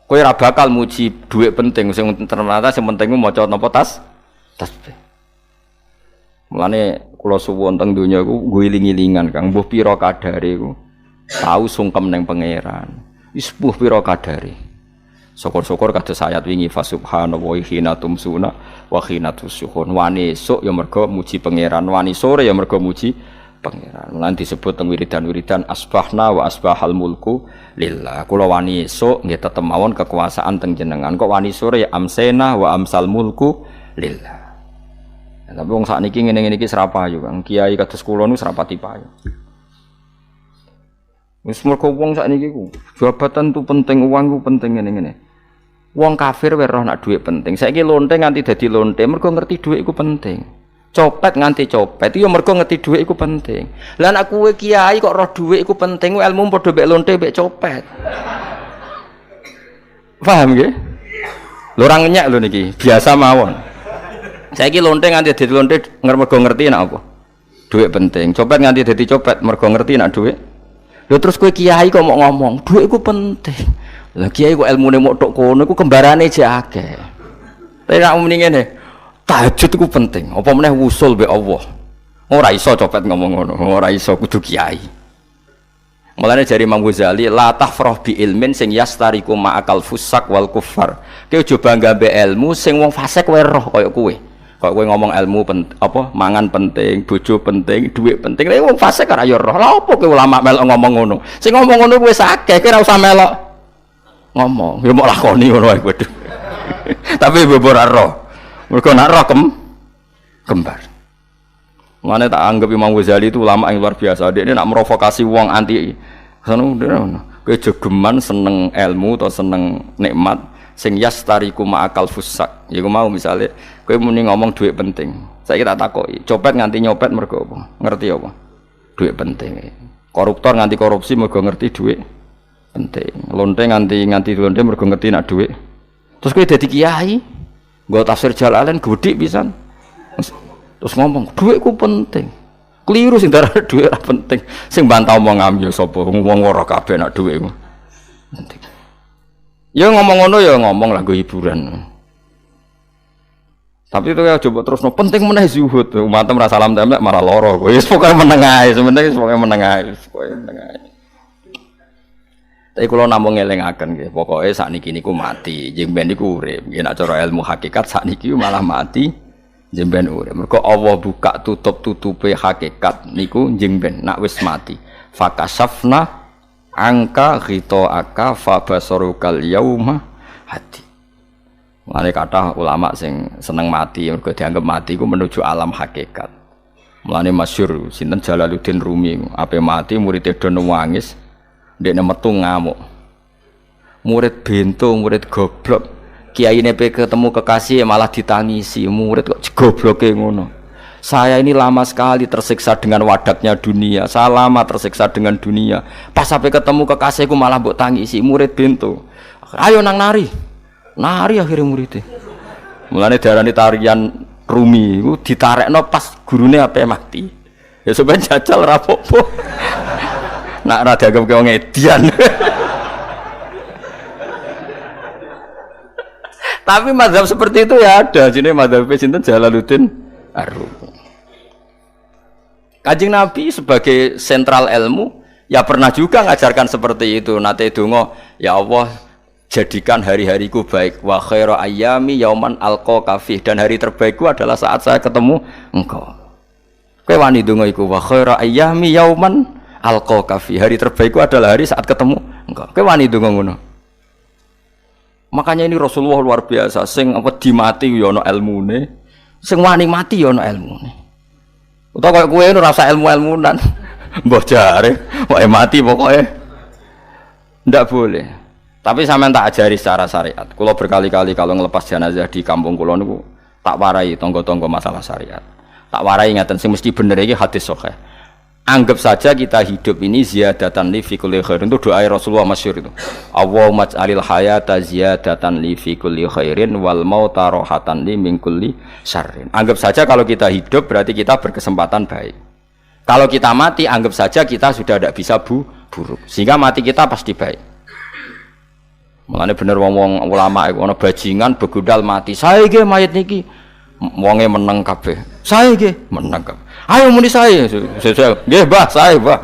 Kowe ora bakal muji duit penting, sing ternyata sing penting ku maca napa tasbih. Mulane kula suwun teng donya iku guling-gilingan Kang, mbuh pira kadare iku tau sungkem ning pangeran. Wis mbuh pira kadare. Syukur-syukur kados ayat wingi fa subhanallahi hina tumsuna wa hina tusyuhun. Wani esuk ya mergo muji pangeran, wani sore ya mergo muji pangeran. Mulane disebut teng wiridan-wiridan asbahna wa asbahal mulku lillah. Kula wani esuk nggih tetep mawon kekuasaan teng jenengan. Kok wani sore ya amsena wa amsal mulku lillah. Ya, tapi wong sakniki ngene-ngene iki serapayu Kang. Kiai kados kula niku serapati payu. Wis mergo wong sakniki ku jabatan tu penting, uang ku penting ngene-ngene. Wong kafir wae roh nak dhuwit penting. Saiki lonte nganti dadi lonte mergo ngerti dhuwit iku penting. Copet nganti copet itu ya mergo ngerti dhuwit iku penting. Lah nek kowe kiai kok roh dhuwit iku penting, ilmu padha mek lonte mek copet. Paham nggih? Lho ora ngenyek lho niki, biasa mawon. Saiki lonte nganti dadi lonte mergo ngerti nek apa? Dhuwit penting. Copet nganti dadi copet mergo ngerti nek dhuwit. Lho terus kowe kiai kok mau ngomong, dhuwit iku penting. Lah kiai kok ilmune mok tok kono iku kembarane jek akeh. Tapi nek muni ngene, tahajud itu penting. Apa meneh wusul be Allah. Ora iso copet ngomong ngono, ora iso kudu kiai. Mulane jari Imam Ghazali, la tahfrah bi ilmin sing yastariku ma'akal fusak wal kufar. Kowe aja bangga be ilmu sing wong fasik wae roh kaya kowe. Kaya kowe ngomong ilmu apa mangan penting, bojo penting, dhuwit penting. Lah wong fasik ora ya roh. Lah opo kowe ulama melok ngomong ngono? Sing ngomong ngono wis akeh, kowe ora usah melok ngomong. Ya mok lakoni ngono wae kudu. Tapi bebora roh. Mereka nak roh kembar. Mana tak anggap Imam Ghazali itu ulama yang luar biasa. Dia nak merovokasi wong anti. Kejegeman seneng ilmu atau seneng nikmat. Sing yastariku ma'akal fusak. Ya aku mau misalnya, kowe muni ngomong duit penting. Saya kita takoki, copet nganti nyopet mergo apa? Ngerti apa? Duit penting. Koruptor nganti korupsi mergo ngerti duit penting. Lonte nganti lonte mergo ngerti nak duit. Terus kowe dadi kiai. Nggo tafsir Jalalain gedhe pisan. Terus ngomong, dhuwitku penting. Keliru sing darah dhuwit ora penting. Sing bantah omong ya sapa? Wong ora kabeh nak dhuwitku. Penting. Ya ngomong ngono ya ngomong lah nggo hiburan. Tapi itu ya coba terus penting meneh zuhud. Umatem ra salam templek malah lara. Wis pokoke meneng ae, sementing pokoke meneng ae, pokoke meneng ae. Tapi kalau namung ngelingaken nggih, pokoke sakniki niku mati, jemben niku urip. Nggih nek cara ilmu hakikat sakniki malah mati, jemben urip. Mergo Allah buka tutup-tutupe hakikat niku jemben nak wis mati. Fakasafna angka ghitaaka fa basarukal yauma hadi. Mane kathah ulama sing seneng mati mergo dianggap mati iku menuju alam hakikat. Mulane masyhur sinten Jalaluddin Rumi, ape mati murid do nangis. Dekne metu ngamuk. Murid bento, murid goblok. Kiyaine pe ketemu kekasih malah ditangisi. Murid kok gobloke ngono. Saya ini lama sekali tersiksa dengan wadaknya dunia. Saya lama tersiksa dengan dunia. Pas sampai ketemu kekasihku malah mbok tangisi. Murid bento. Ayo nang nari. Nari akhirnya muridnya. Mulane darani tarian Rumi iku ditarekno pas gurune ape mati. Ya sampeyan jajal ra apa-apa. Nak ra dianggap kaya ngedian. Tapi mazhab seperti itu ya ada. Sini mazhab sinten Jalaluddin Ar-Rumi. Kanjeng Nabi sebagai sentral ilmu ya pernah juga ngajarkan seperti itu. Nate donga, ya Allah jadikan hari-hariku baik. Wa khairu ayyami yauman alqa kafih, dan hari terbaikku adalah saat saya ketemu engkau. Kowe wani donga iku wa khairu ayyami yauman alqa kafih, hari terbaikku adalah hari saat ketemu engkau. Kowe wani donga ngono. Makanya ini Rasulullah luar biasa, sing wedi mati ya ana ilmune, sing wani mati ya ana ilmune. Utawa kowe ora usah ilmu-ilmunan. Mbah jare, wae mati pokoknya ndak boleh. Tapi sampean tak ajari secara syariat. Kulo berkali-kali kalau ngelepas jenazah di kampung kulo niku tak warai tonggo-tonggo masalah syariat. Tak warai ngaten sing mesti bener iki hadis sahih. Anggap saja kita hidup ini ziyadatan li fi kulli khairin. Itu doa Rasulullah masyhur itu. Allahumma ij'alil hayata ziyadatan li fi kulli khairin wal mauta rahatan li min kulli syarrin. Anggap saja kalau kita hidup berarti kita berkesempatan baik. Kalau kita mati anggap saja kita sudah tidak bisa buruk. Sehingga mati kita pasti baik. Mulane bener wong-wong ulama iku ana bajingan begudal mati. Sae nggih mayit niki. Wonge meneng kabeh. Sae nggih meneng kabeh. Ayo muni sae. Nggih, Mbah, sae, Mbah.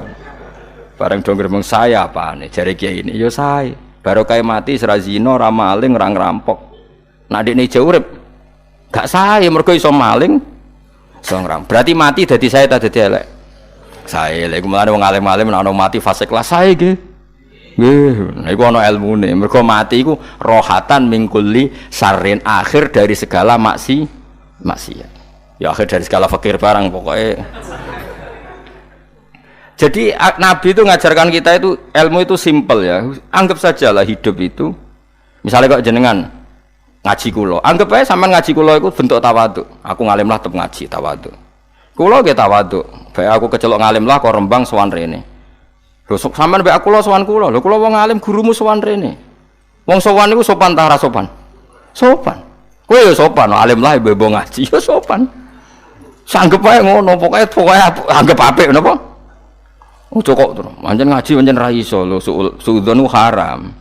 Bareng do gremeng saya apane jare kiai ini. Ya sae. Barokah mati ora zina, ora maling, ora ngrampok. Nek dekne ijo urip gak sae mergo iso maling, iso ngrampok. Berarti mati dadi sae ta dadi elek. Sae lek mulane wong alim-alim nek ana mati fasik lah sae nggih. Nggih, niku ana ilmune. Mergo mati iku rohatan mingkuli sarin, akhir dari segala maksiat. Ya akhir dari segala fakir barang pokoknya. Jadi Nabi itu ngajarkan kita itu ilmu itu simpel ya. Anggap saja lah hidup itu. Misalnya kok jenengan ngaji kulo, anggap aja sampean ngaji kulo itu bentuk tawaduk. Aku ngalim lah tetep ngaji tawaduk. Kulo ge tawaduk. Baik aku kecelok ngalim lah kok rembang sowan rene. Lho sampean mbek aku lho sowan kula. Lho kula wong alim gurumu sowan rene. Wong sowan niku sopan ta ora sopan? Sopan. Kowe ya sopan, alim lah ibu ngaji ya sopan. Sanggep ae ngono, pokoke anggap apik napa? Ojo kok terus. Pancen ngaji pancen ra iso lho, suudzon niku haram.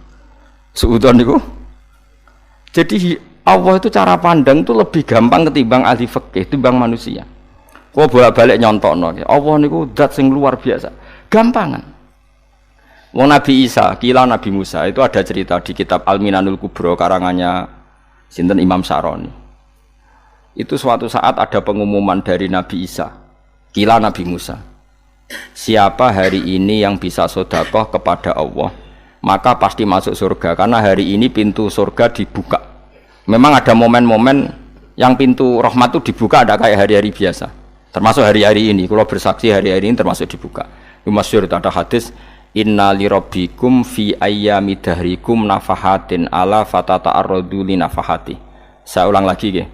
Suudzon niku. Jadi Allah itu cara pandang itu lebih gampang ketimbang ahli fikih, ketimbang manusia. Kok bolak-balik nyontokno. Allah niku zat sing luar biasa. Gampangan. Wong Nabi Isa, kila Nabi Musa itu ada cerita di kitab Al-Minanul Kubro karangannya sinten Imam Syaroni. Itu suatu saat ada pengumuman dari Nabi Isa, kila Nabi Musa. Siapa hari ini yang bisa sedekah kepada Allah, maka pasti masuk surga karena hari ini pintu surga dibuka. Memang ada momen-momen yang pintu rahmat itu dibuka ada kayak hari-hari biasa. Termasuk hari-hari ini, kalau bersaksi hari-hari ini termasuk dibuka. Masyhur ada hadis inna li rabbikum fi ayyami dahrikum nafahatin ala fatata'arradu li nafahati. Saya ulang lagi nggih.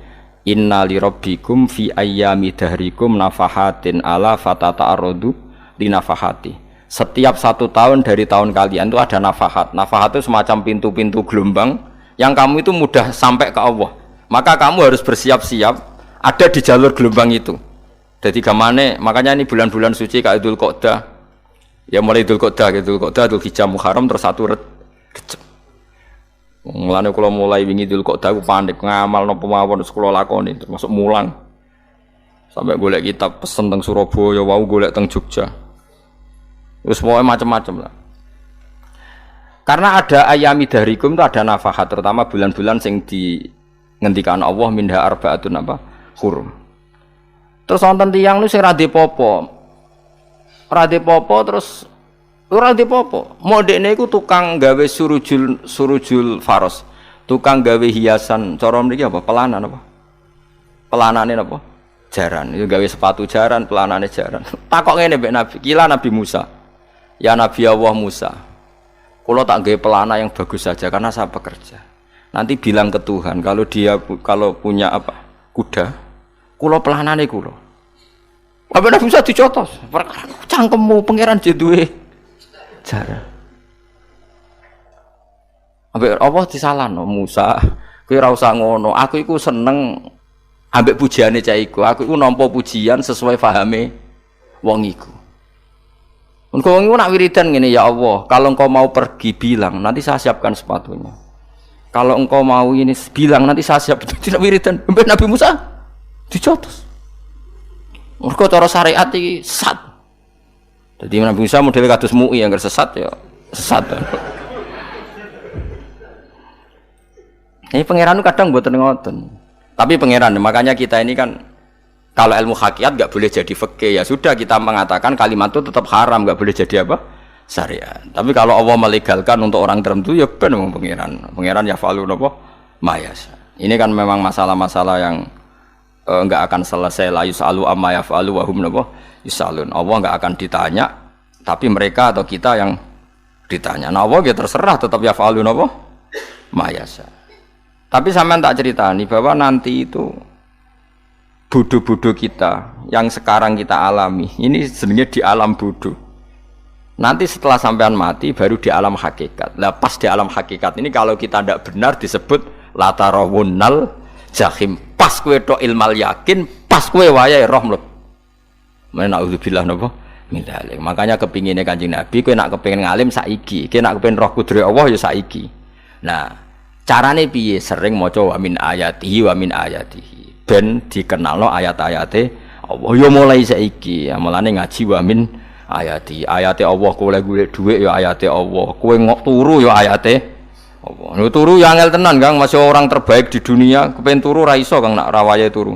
Inna li rabbikum fi ayyami dahrikum nafahatin ala fatata'arradu li nafahati. Setiap 1 tahun dari tahun kalian itu ada nafahat. Nafahat itu semacam pintu-pintu gelombang yang kamu itu mudah sampai ke Allah. Maka kamu harus bersiap-siap ada di jalur gelombang itu. Jadi gamane makanya ini bulan-bulan suci kayak Dzul Qa'dah. Ya mulai Dzul Qa'dah, Dzul Hijjah Muharram terus satu Rejab. Mulane kula mulai wingi Dzul Qa'dah aku panik ngamal napa mawon kula lakoni termasuk mulang. Sampai golek kitab pesen teng Surabaya, wau golek teng Jogja. Terus pokoke macam-macam lah. Karena ada ayami dahrikum itu ada nafahat, terutama bulan-bulan sing di ngendikan Allah minha arbaatun apa? Hurum. Terus wonten tiyang lu sing ra dipopo. Rade popo terus ora dipopo. Modene iku tukang gawe surujul faros. Tukang gawe hiasan cara mriki apa? Pelanan apa? Pelanane apa? Jaran. Itu gawe sepatu jaran, pelanane jaran. Takok ngene mbek Nabi, kila Nabi Musa. Ya Nabi Allah Musa. Kula tak gawe pelana yang bagus saja karena saya bekerja. Nanti bilang ke Tuhan kalau punya apa? Kuda. Kula pelanane kula. Apa Nabi Musa dicotos? Cangkemmu pangeran duwe jaran. Ambek apa disalahno Musa? Kowe ora usah ngono. Aku iku seneng ambek pujiane cah iku. Aku iku nampa pujian sesuai pahame wong iku. Engko wong iku nak wiridan ngene, ya Allah, kalau engkau mau pergi bilang, nanti saya siapkan sepatunya. Kalau engkau mau ini bilang, nanti saya siap. Tidak wiridan. Ambek Nabi Musa dicotos. Mergo cara syariat iki sesat. Dadi Nabi Musa model kados MUI yang sesat ya sesat. Ini pangeran kadang mboten ngoten. Tapi pangeran, makanya kita ini kan kalau ilmu hakikat nggak boleh jadi fikih, ya sudah kita mengatakan kalimat itu tetap haram, nggak boleh jadi apa? Syariat. Tapi kalau Allah melegalkan untuk orang tertentu ya benar pangeran. Pangeran ya falu napa? Mayasa. Ini kan memang masalah-masalah yang nggak akan selesai, la yusalu amma yafalu wa hum napa? Yusalun. Allah nggak akan ditanya, tapi mereka atau kita yang ditanya. Nah, Allah ya terserah tetap ya falu napa? Mayasa. Tapi sampean tak ceritani bahwa nanti itu bodoh-bodoh kita yang sekarang kita alami ini sebenarnya di alam bodoh. Nanti setelah sampean mati baru di alam hakikat. Lah pas di alam hakikat ini kalau kita tidak benar disebut latarawunnal jahim. Pas kowe tok ilmal yakin, pas kowe wayahe roh mlebu. Mana naudzubillah napa? Mindalik. Makanya kepinginnya Kanjeng Nabi kowe nak kepengin ngalim saiki, kowe nak kepengin roh kudrat Allah ya saiki. Nah, carane piye? Sering maca wa min ayatihi ben dikenalno ayat-ayate Allah ya mulai saiki. Ya mulane ngaji wa min ayate Allah, kowe golek dhuwit ya ayate Allah, kowe ngok turu ya ayate Allah. Nek turu ya angel tenan Kang, masih orang terbaik di dunia kepen turu ra iso Kang nak rawaye turu.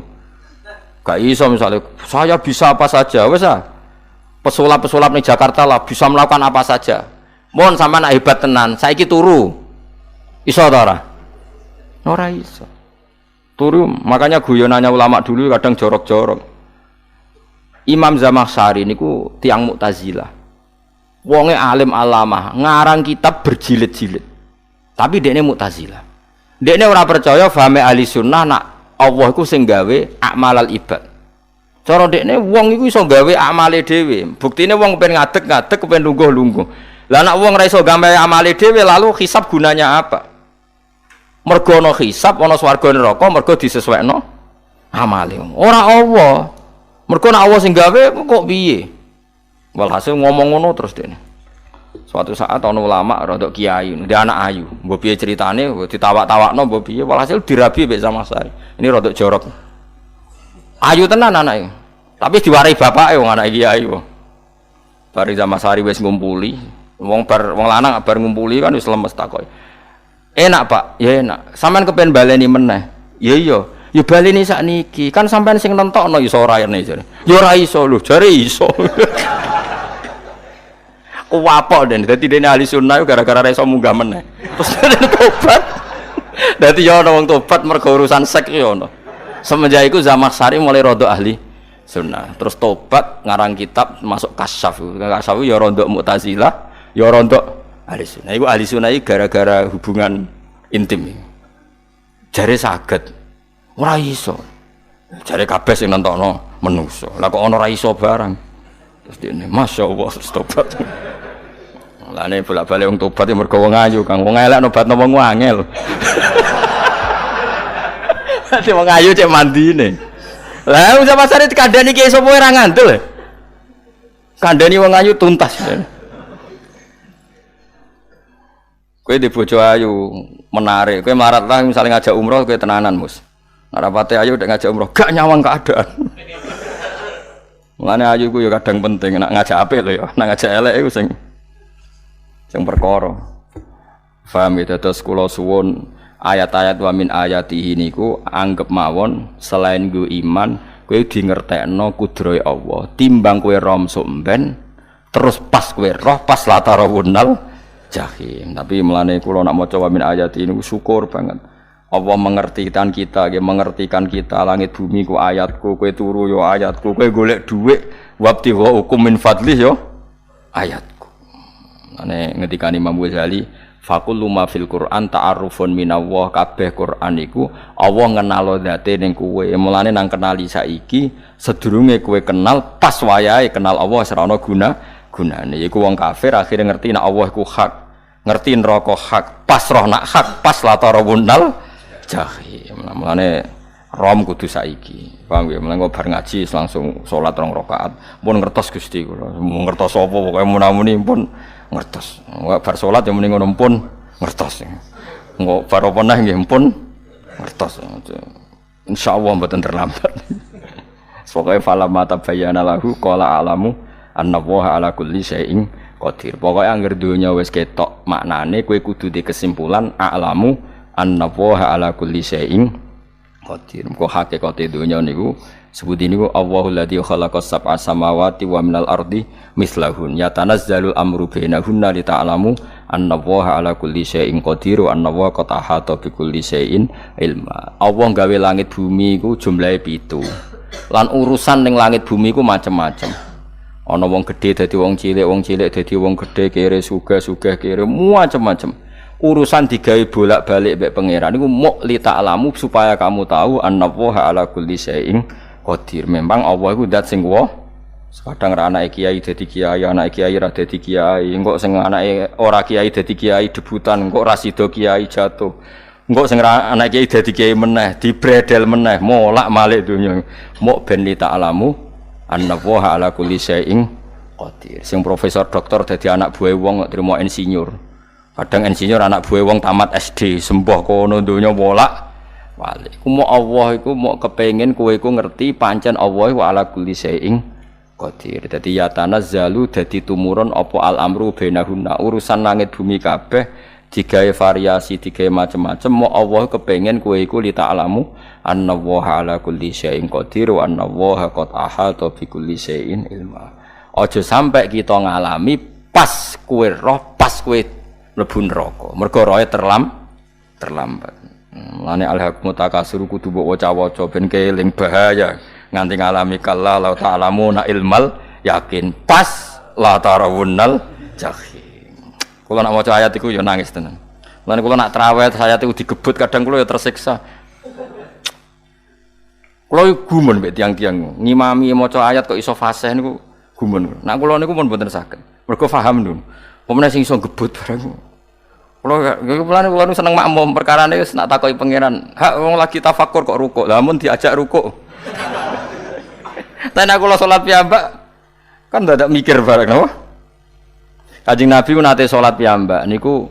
Gak iso misalnya saya bisa apa saja wis ah. Pesulap-pesulap ning Jakarta lah bisa melakukan apa saja. Mohon sampean nak hebat tenan, saiki turu. Iso ta ora? Ora iso. Turu, makanya guyonannya ulama dulu kadang jorok-jorok. Imam Zamakhsyari niku tiang Mu'tazilah. Wonge alim alamah, ngarang kitab berjilid-jilid. Tapi dekne Mu'tazilah. Dekne ora percaya fahame ahli sunnah nak Allah iku sing gawe akmalal ibad. Cara dekne wong iku iso gawe amale dhewe. Buktine wong pengen ngadeg-ngadeg, pengen lungguh-lungguh. Lah nek wong ora iso gawe amale dhewe lalu hisab gunanya apa? Mergo ana hisab, ana swarga neraka, mergo disesuaikno amale. Ora Allah. Mergo nek Allah sing gawe kok piye? Walhasil ngomong ngono terus dene. Suatu saat ana ulama rodok kiai, ndek anak ayu. Mbok piye critane, ditawak-tawakno mbok piye, walhasil dirabi mbek Zamakhsyari. Ini rodok jorok. Ayu tenan anake. Tapi diwarai bapake wong anak kiai kok. Bari Zamakhsyari wis ngumpuli, wong lanang bar ngumpuli kan wis lemes takoki. Enak Pak, ya enak. Sampean kepen baleni meneh. Ya iya. Ya baleni sakniki. Kan sampean sing nentokno iso ora rene jare. Ya ora iso lho, jare iso. Kuwapok den. Dadi dene ahli sunnah gara-gara ora iso munggah meneh. Terus tobat. Dadi ya ana wong tobat mergo urusan seks ya ono. Semenjak iku Zamakhsyari mulai rodok ahli sunnah. Terus tobat ngarang kitab masuk kasyaf. Kasyaf ya rodok Mu'tazilah, ya rodok ahli sunnah. Iku ahli sunnah gara-gara hubungan intim. Jare saged. Ora iso. Jare kabeh sing nentokno menungso. Lah kok ana ora iso barang. Terus dene masyaallah terus tobat. Lah nek bolak-balik wong tobat ya mergo wong ayu, Kang. Wong elek nobatno wong angel. Dadi wong ayu cek mandine. Lah usah pasare dikandani ki sapa ora ngandel. Kandani wong ayu tuntas. Kowe di bojo ayu menarik, kowe melarat lah misalnya ngajak umroh kowe tenanan mus. Rapate ayu udah ngajak umroh gak nyawang keadaan. Mulane ayu ku ya kadang penting nak ngajak apik lho ya, nak ngajak elek iku sing perkara. Paham ya, terus kula suwun ayat-ayat wa min ayatihi niku anggap mawon selain go iman kowe di ngertekno kudrohe Allah timbang kowe romsuk mben terus pas kowe roh pas latarawunal jahim. Tapi melane kula nak maca wa min ayati niku syukur banget. Allah mengertikan kita, mengertikan kita langit bumi ku ayatku, kowe turu yo ayatku, kowe golek dhuwit wabti wa hukum min fadlih yo ayatku. Ane ngendikane Imam Ghazali, faqullu ma fil Qur'an ta'arufun minallah, kabeh Qur'an iku Allah ngenalo zate ning kowe. Mulane nang kenali saiki sedurunge kowe kenal pas wayahe kenal Allah ora ana gunane. Iku wong kafir akhire ngerti nek Allah iku hak, ngerti neraka hak, pas roh nak hak, pas latarawunal jahim. Mulane rom kudu saiki. Paham ya? Mulane bar ngaji langsung salat 2 rakaat. Pun ngertos Gusti kula. Mun ngertos apa pokoke munamuni pun ngertos. Bar salat ya muni ngono pun ngertos. Engko bar apa neh nggih pun ngertos. Insyaallah mboten terlambat. Pokoke falamma tabayyana lahu qala alamu annallaha ala kulli syai'in qadir. Pokoke anggere donya wis ketok maknane kowe kudu di kesimpulan a'lamu annallaha ala kulli syai'in qadir. Kok hakikate donya niku sebut niku Allahul ladzi khalaqas sab'a samawati wa minal ardi mislahun yatanazzalul amru bainahunna li ta'lamu annallaha ala kulli syai'in qadir wa annallaha qad ahata bi kulli syai'in ilma. Allah gawe langit bumi iku jumlahe 7. Lan urusan ning langit bumi iku macem-macem. Ana wong gedhe dadi wong cilik dadi wong gedhe, kere sugih kere macem-macem. Urusan digawe bolak-balik mbek pangeran niku muk li ta'lamu supaya kamu tahu annallaha ala kulli syai'in qadir. Memang Allah iku zat sing kuwasa. Kadang ra anake kiai dadi kiai, anake kiai ra dadi kiai, engko sing anake ora kiai dadi kiai debutan, engko ra sida kiai jatuh. Engko sing anake kiai dadi kiai meneh, dibredel meneh, molak-malik donya. Muk ben li ta'lamu annallaha ala kulli syai'in qadir. Sing profesor doktor dadi anak buah wong kok trimo insinyur. Kadang insinyur anak buah wong tamat SD, sembah kono donya bolak-balik. Iku mau Allah iku mau kepengin kowe iku ngerti pancen Allah wa ala kulli syai'in qadir. Dadi ya tanazzalu dadi tumurun apa al amru bainahunna. Urusan langit bumi kabeh digawe variasi, digawe macam-macam. Mau Allah kepengin kowe iku li ta'lamu annallaha ala kulli syai'in qadir wa annallaha qad ahata bi kulli syai'in ilma. Aja sampai kita ngalami pas kowe roh, pas kowe mlebu neraka. Mergo roe terlambat. Mulane al-haqmu takasur kudu mbok waca-waca ben keling bahaya nganti ngalami kalla la ta'lamuna ilmal yakin pas la tarawunnal jahim. Kula nak maca ayat iku ya nangis tenan. Mulane kula nak traweh ayat iku digebut kadang kula ya tersiksa. Kula gumun mbek tiang-tiang ngimami maca ayat kok iso fasih niku gumun. Nak kula niku pun mboten saged. Mergo paham lho. Pemene sing iso gebut barang. Kula seneng makmum perkarane wis nak takoki pangeran. Hak wong lagi tafakur kok rukuk. Lah mun diajak rukuk. Tapi kula salat piyambak kan dadak mikir bareng napa? Kanjeng Nabi ku nate salat piyambak niku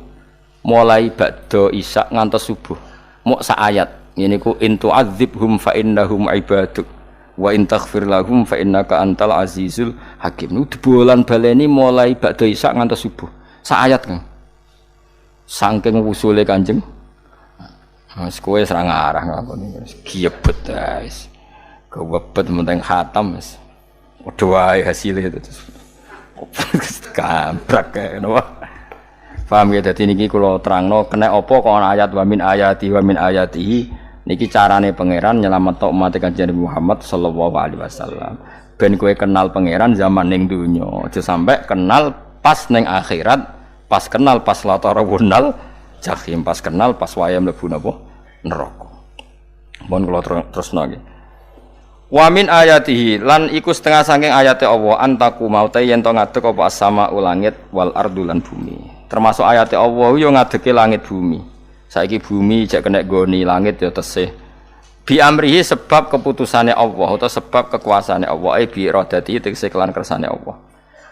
mulai ba'da isya ngantos subuh. Mok sak ayat. Niku in tu'adzibhum fa innahum ibaduk wa in taghfir lahum fa innaka antal azizul hakim. Niku dibolan baleni mulai ba'da isya ngantos subuh. Sak ayat kan. Saking usule Kanjeng. Wis kowe ora ngarah ngakoni wis giebet wis. Kewebet menteng khatam wis. Padha wae hasile terus. Gambrak kae napa. Paham ya dadi niki kula terangno kena apa kok ana ayat wa min ayatihi niki carane pangeran nyelametno umat Kanjeng Muhammad sallallahu alaihi wasallam. Ben kowe kenal pangeran zaman ning donya, aja sampe kenal pas ning akhirat. Pas kenal pas latarawunal jahim, pas kenal pas waya mlebu napa neraka. Mohon kula terusno nggih. Wa min ayatihi lan iku setengah saking ayate Allah antaku maute yen to ngadeg apa as-sama langit wal ardu lan bumi. Termasuk ayate Allah yo ngadege langit bumi. Saiki bumi jek kena goni langit ya tesih. Bi amrihi sebab keputusane Allah atau sebab kekuasaane Allah bi iradati tegese kelan kersane Allah.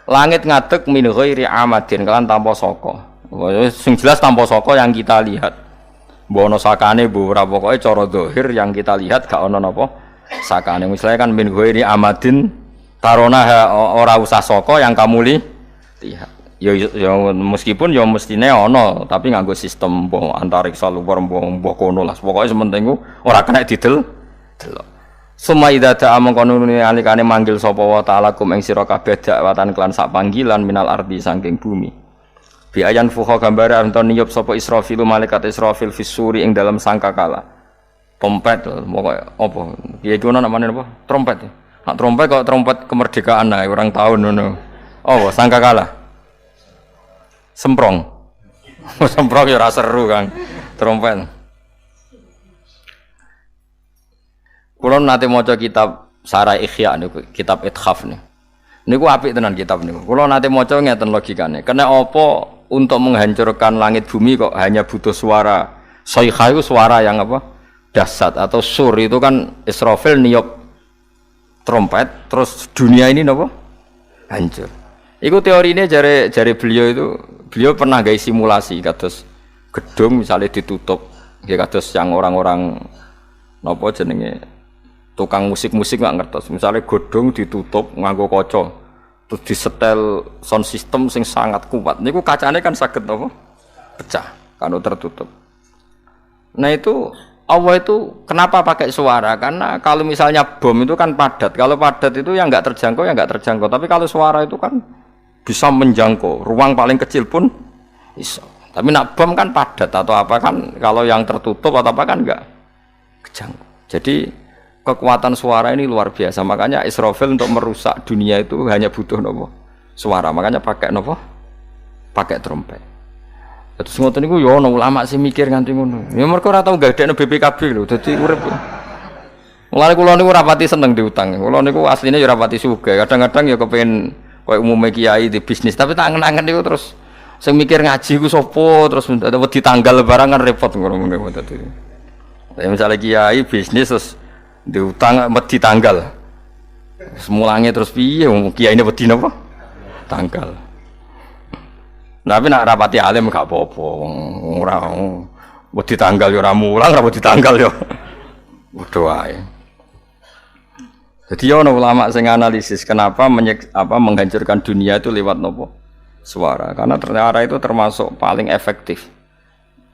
Langit ngadeg min ghairi amadin kelan tanpa saka. Sing jelas tanpa saka yang kita lihat. Mbok ana sakane mbok ora pokoke cara zahir yang kita lihat gak ana napa sakane. Misalnya kan min ghairi amadin tarona ora usah saka yang kamu lihat. Ya meskipun ya mestine ana tapi nganggo sistem mbok antariksa luar mbok kono lah. Pokoke sementing ora kena didel delok. Summa idza ta'a mangkono alikane manggil sapa wa ta'ala kum ing sira kabeh dakwatan kelan sak panggilan minal ardi saking bumi. Bi ayan fuha gambare anton niyup sapa Israfil malaikat Israfil fisuri ing dalam sangkakala. Trompet pokoke apa? Piye iku namane apa? Trompet. Nak trompet kok trompet kemerdekaan ae orang tahun ngono. Oh, sangkakala. Semprong. Semprong ya ora seru, Kang. Trompet. Kulo nate maca kitab Sarah Ikhya niku, kitab Ithaf niku. Niku apik tenan kitab niku. Kulo nate maca ngeten logikane. Kena apa untuk menghancurkan langit bumi kok hanya butuh suara. Sayha itu suara yang apa? Dahsyat atau sur itu kan Israfil niup trompet terus dunia ini napa? Hancur. Iku teorine jare beliau pernah gawe simulasi kados gedung misalnya ditutup nggih kados yang orang-orang napa jenenge tukang musik-musik nggak ngertos. Misalnya godong ditutup nganggo kaca, terus disetel sound system sing sangat kuat. Niku kacane kan saged apa? Pecah kalau tertutup. Nah itu Allah itu kenapa pakai suara? Karena kalau misalnya bom itu kan padat. Kalau padat itu yang nggak terjangkau ya nggak terjangkau. Tapi kalau suara itu kan bisa menjangkau. Ruang paling kecil pun bisa. Tapi nak bom kan padat atau apa kan? Kalau yang tertutup atau apa kan nggak kejangkau. Jadi kekuatan suara ini luar biasa. Makanya Israfil untuk merusak dunia itu hanya butuh nopo suara. Makanya pakai nopo? Pakai trompet. Terus ngoten niku ya ana ulama sing mikir nganti ngono. Ya mergo ora tau gagdekno BPKB lho. Dadi urip. Mulane kula niku ora pati seneng diutang. Kula niku asline ya ora pati sugih. Kadang-kadang ya kepengin koyo umume kiai di bisnis, tapi tak angen-angen niku terus sing mikir ngaji ku sapa terus wedi tanggal barang kan repot ngono dadi. Ya misalnya kiai bisnis terus diutang wedi tanggal. Semulange terus piye wong kiyaine wedi napa? Tanggal. Tapi nak rapati alim gak apa-apa, ora wedi tanggal ya ora mulang, ora wedi tanggal ya padha wae. Jadi ana ulama sing analisis kenapa menghancurkan dunia itu lewat nopo? Suara. Karena ternyata itu termasuk paling efektif.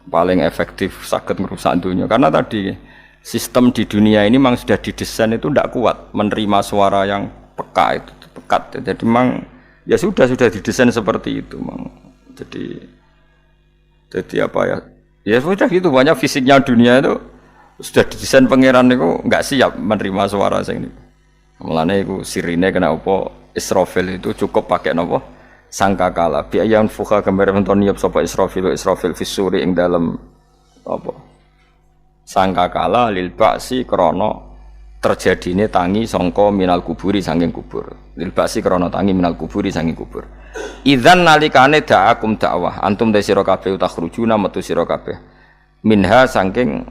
Paling efektif saged merusak dunia. Karena tadi sistem di dunia ini memang sudah didesain itu tidak kuat menerima suara yang peka itu pekat. Jadi memang ya sudah didesain seperti itu memang. Jadi apa ya? Ya sudah gitu banyak fisiknya dunia itu sudah didesain pangeran itu nggak siap menerima suara sing niku. Mulane iku sirine kena apa Israfil itu cukup pakai napa? Sangkakala. Bi ayan fuka gambar menton niap sapa Israfil fisuri ing dalem apa? Sangkakala lil ba'si krana terjadine tangi sangka minal kuburi saking kubur. Lil ba'si krana tangi minal kuburi saking kubur. Idzan nalikane da'akum dakwah antum de sira kabeh takhrujuna metu sira kabeh minha saking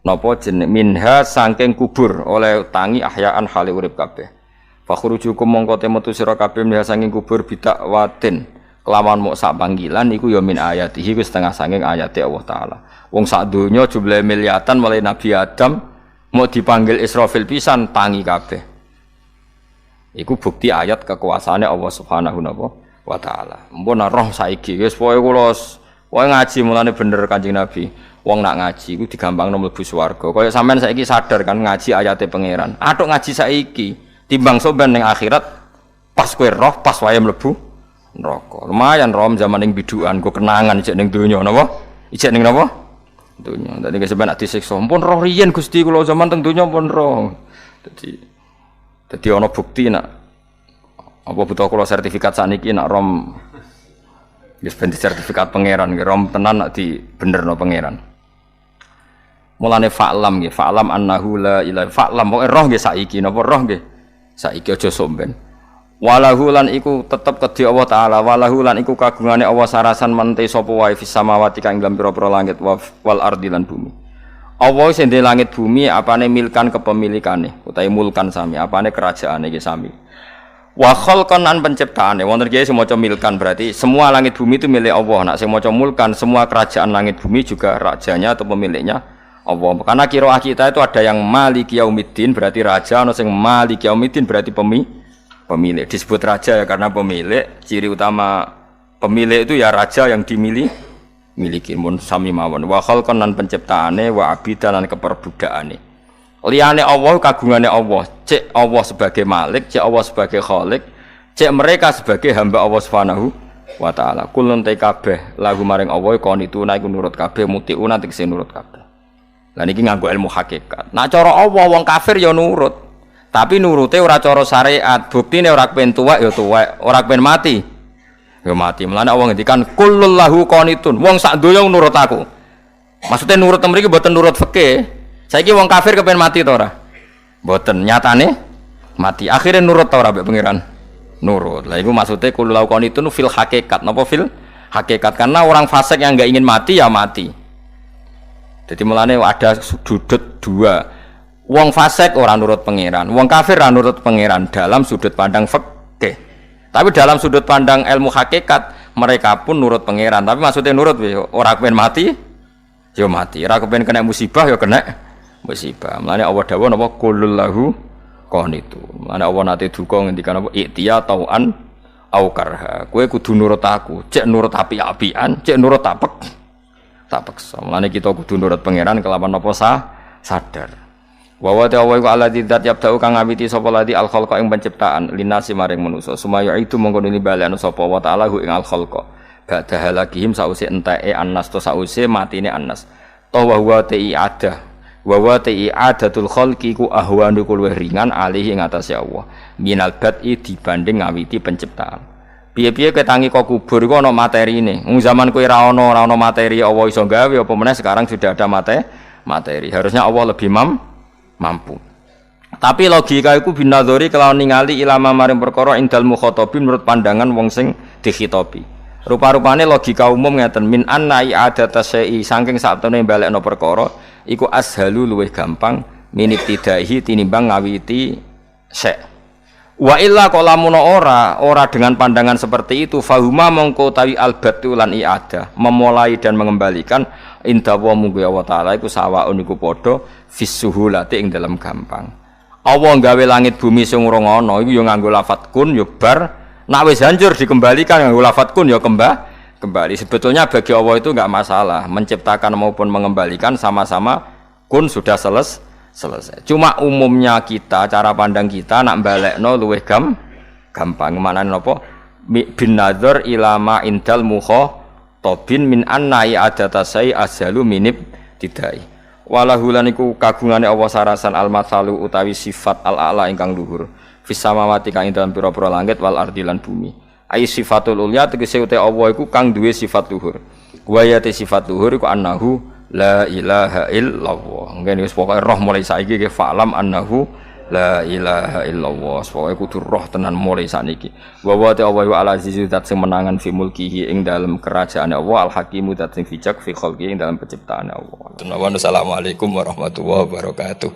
napa jeneng minha saking kubur oleh tangi ahyaan hale urip kabeh fakhrujukum mongko te metu sira kabeh minha saking kubur bidakwatin kelawan mok sak panggilan iku ya min ayatihi ku setengah saking ayate Allah taala wong sak donya jumlahe miliatan mulai Nabi Adam mau dipanggil Israfil pisan tangi kabeh. Iku bukti ayat kekuasaane Allah Subhanahu wa taala. Mumpun roh saiki wis pokoke kula wae ngaji mulane bener Kanjeng Nabi. Wong nak ngaji iku digampangno mlebu swarga. Kaya sampean saiki sadar kan ngaji ayate pangeran. Atuk ngaji saiki timbang sampean ning akhirat pas kowe roh pas wae mlebu neraka. Lumayan rom zaman ning bidukan ku kenangan ijek ning donya napa? Ijek ning napa? Donya. Dadi sampean nak disiksa. Mumpun roh riyen Gusti kula zaman teng donya pun roh. Jadi ana bukti nak apa butuh kula sertifikat saniki nak rom wis ben sertifikat pangeran nggih rom tenan nak di benerno pangeran. Mulane fa'lam nggih fa'lam annahu la ilaha fa'lam pokoke roh nggih saiki napa roh nggih saiki aja somben. Walahu lan iku tetep kedhi Allah taala walahu lan iku kagungane Allah sarasan mente sapa wae fis samawati kang ing pira-pira langit wal ardi lan bumi. Allah sing ndek langit bumi apane milkan kepemilikane utawi mulkan sami apane kerajaane iki sami wa khalqan an penciptaane wonten kiye sing maca milkan berarti semua langit bumi itu milik Allah nak sing maca mulkan semua kerajaan langit bumi juga rajanya atau pemiliknya Allah karena qiraah kita itu ada yang maliki yaumiddin berarti raja ana sing maliki yaumiddin berarti pemilik disebut raja ya karena pemilik ciri utama pemilik itu ya raja yang miliki mun sami mawon wa khalqan lan penciptaane wa abidan lan keperbudakane liyane Allah kagungane Allah cek Allah sebagai malik cek Allah sebagai khalik cek mereka sebagai hamba Allah Subhanahu wa taala kulun te kabeh lagu maring Allah konituna iku nurut kabeh mutiuna tegese nurut kabeh lan iki nganggo ilmu hakikat nak cara Allah wong kafir ya nurut tapi nurute ora cara syariat buktine ora kepen tuwek ya tuwek ora kepen mati ya mati. Mulane Allah ngendikan kullul lahu qanitun. Wong sak donya nurut aku. Maksudnya nurut mriki mboten nurut fikih. Saiki wong kafir kepen mati ta ora? Mboten, nyatane mati. Akhire nurut ta ora mbek pangeran? Nurut. Lah iku maksudnya kullul lahu qanitun fil hakikat. Napa fil hakikat? Karena orang fasik yang enggak ingin mati ya mati. Jadi mulane ada sudut dua. Wong fasik ora nurut pangeran, wong kafir ora nurut pangeran dalam sudut pandang fikih. Tapi dalam sudut pandang ilmu hakikat mereka pun nurut pangeran. Tapi maksudnya nurut orang kepen mati, ya mati. Orang kepen kena musibah, ya kena musibah. Mulanya Allah dawuh napa kullul lahu qanitun. Mulanya Allah nate duka ngendikan apa iktiya tau'an au karha. Kowe kudu nurut aku. Cek nurut api-apian, cek nurut apek tak peksa. Mulane kita kudu nurut pangeran kelawan apa sadar. Wa wa ta'ala iku alladzi dzat yabda'u kang ngawiti sapa ladi al khalqa ing penciptaan linasi maring manusa sumaya itu mongko nibalen sapa wa ta'ala ing al khalqa ba'da halakihim sause enteke annas to sause matine annas to wa huwa ta'iadah wa wa ta'iadatul khalqi ku ahwanu luwih ringan alih ing atase Allah minal bad'i dibanding ngawiti penciptaan piye-piye ketangi kok kubur iku ana materine wong zaman kowe ora ana materi Allah iso gawe apa meneh sekarang sudah ada materi harusnya Allah lebih mampu. Tapi logika iku binadzori kelawan ningali ilama maring perkara indal mukhatabin menurut pandangan wong sing dikhitobi. Rupa-rupane logika umum ngeten min anna i'adata syai'i saking saktemene balekno perkara iku ashalu luwih gampang minibtidaihi tinimbang ngawiti syai'. Wa illa qalamun ora dengan pandangan seperti itu fahuma mongko tawi albatu lan i'adah memulai dan mengembalikan inda wa munggu Allah taala iku sawaun iku padha fisuhulati ing dalam gampang. Allah gawe langit bumi sing ora ana iku ya nganggo lafat kun ya bar nek wis hancur dikembalikan nganggo lafat kun ya kembali. Sebetulnya bagi Allah itu enggak masalah menciptakan maupun mengembalikan sama-sama kun sudah selesai. Cuma umumnya kita cara pandang kita nak balekno luwih gampang. Maknane napa? Bin nadzar ilama indal mukhatabin min anna i'adata sai azalu minib tidai. Walahulan iku kagungane Allah sarasan al-matsalu utawi sifat al-a'la ingkang luhur. Fis samawati kang ing dalem pira-pira langit wal ardi lan bumi. Ai sifatul ulya tegese uta Allah iku kang duwe sifat luhur. Wa ya sifat luhur iku annahu la ilaha illallah. Ngene wis pokoke roh mulai saiki ke fa'lam annahu la ilaha illallah. Pokoke kudu roh tenan mulai saniki. Wa wa ta'ala wa al-azizu zat sing menangan fi mulkihi ing dalem kerajaane Allah al-hakimu zat sing bijak fi khalqi ing dalem penciptaane Allah. Assalamualaikum warahmatullahi wabarakatuh.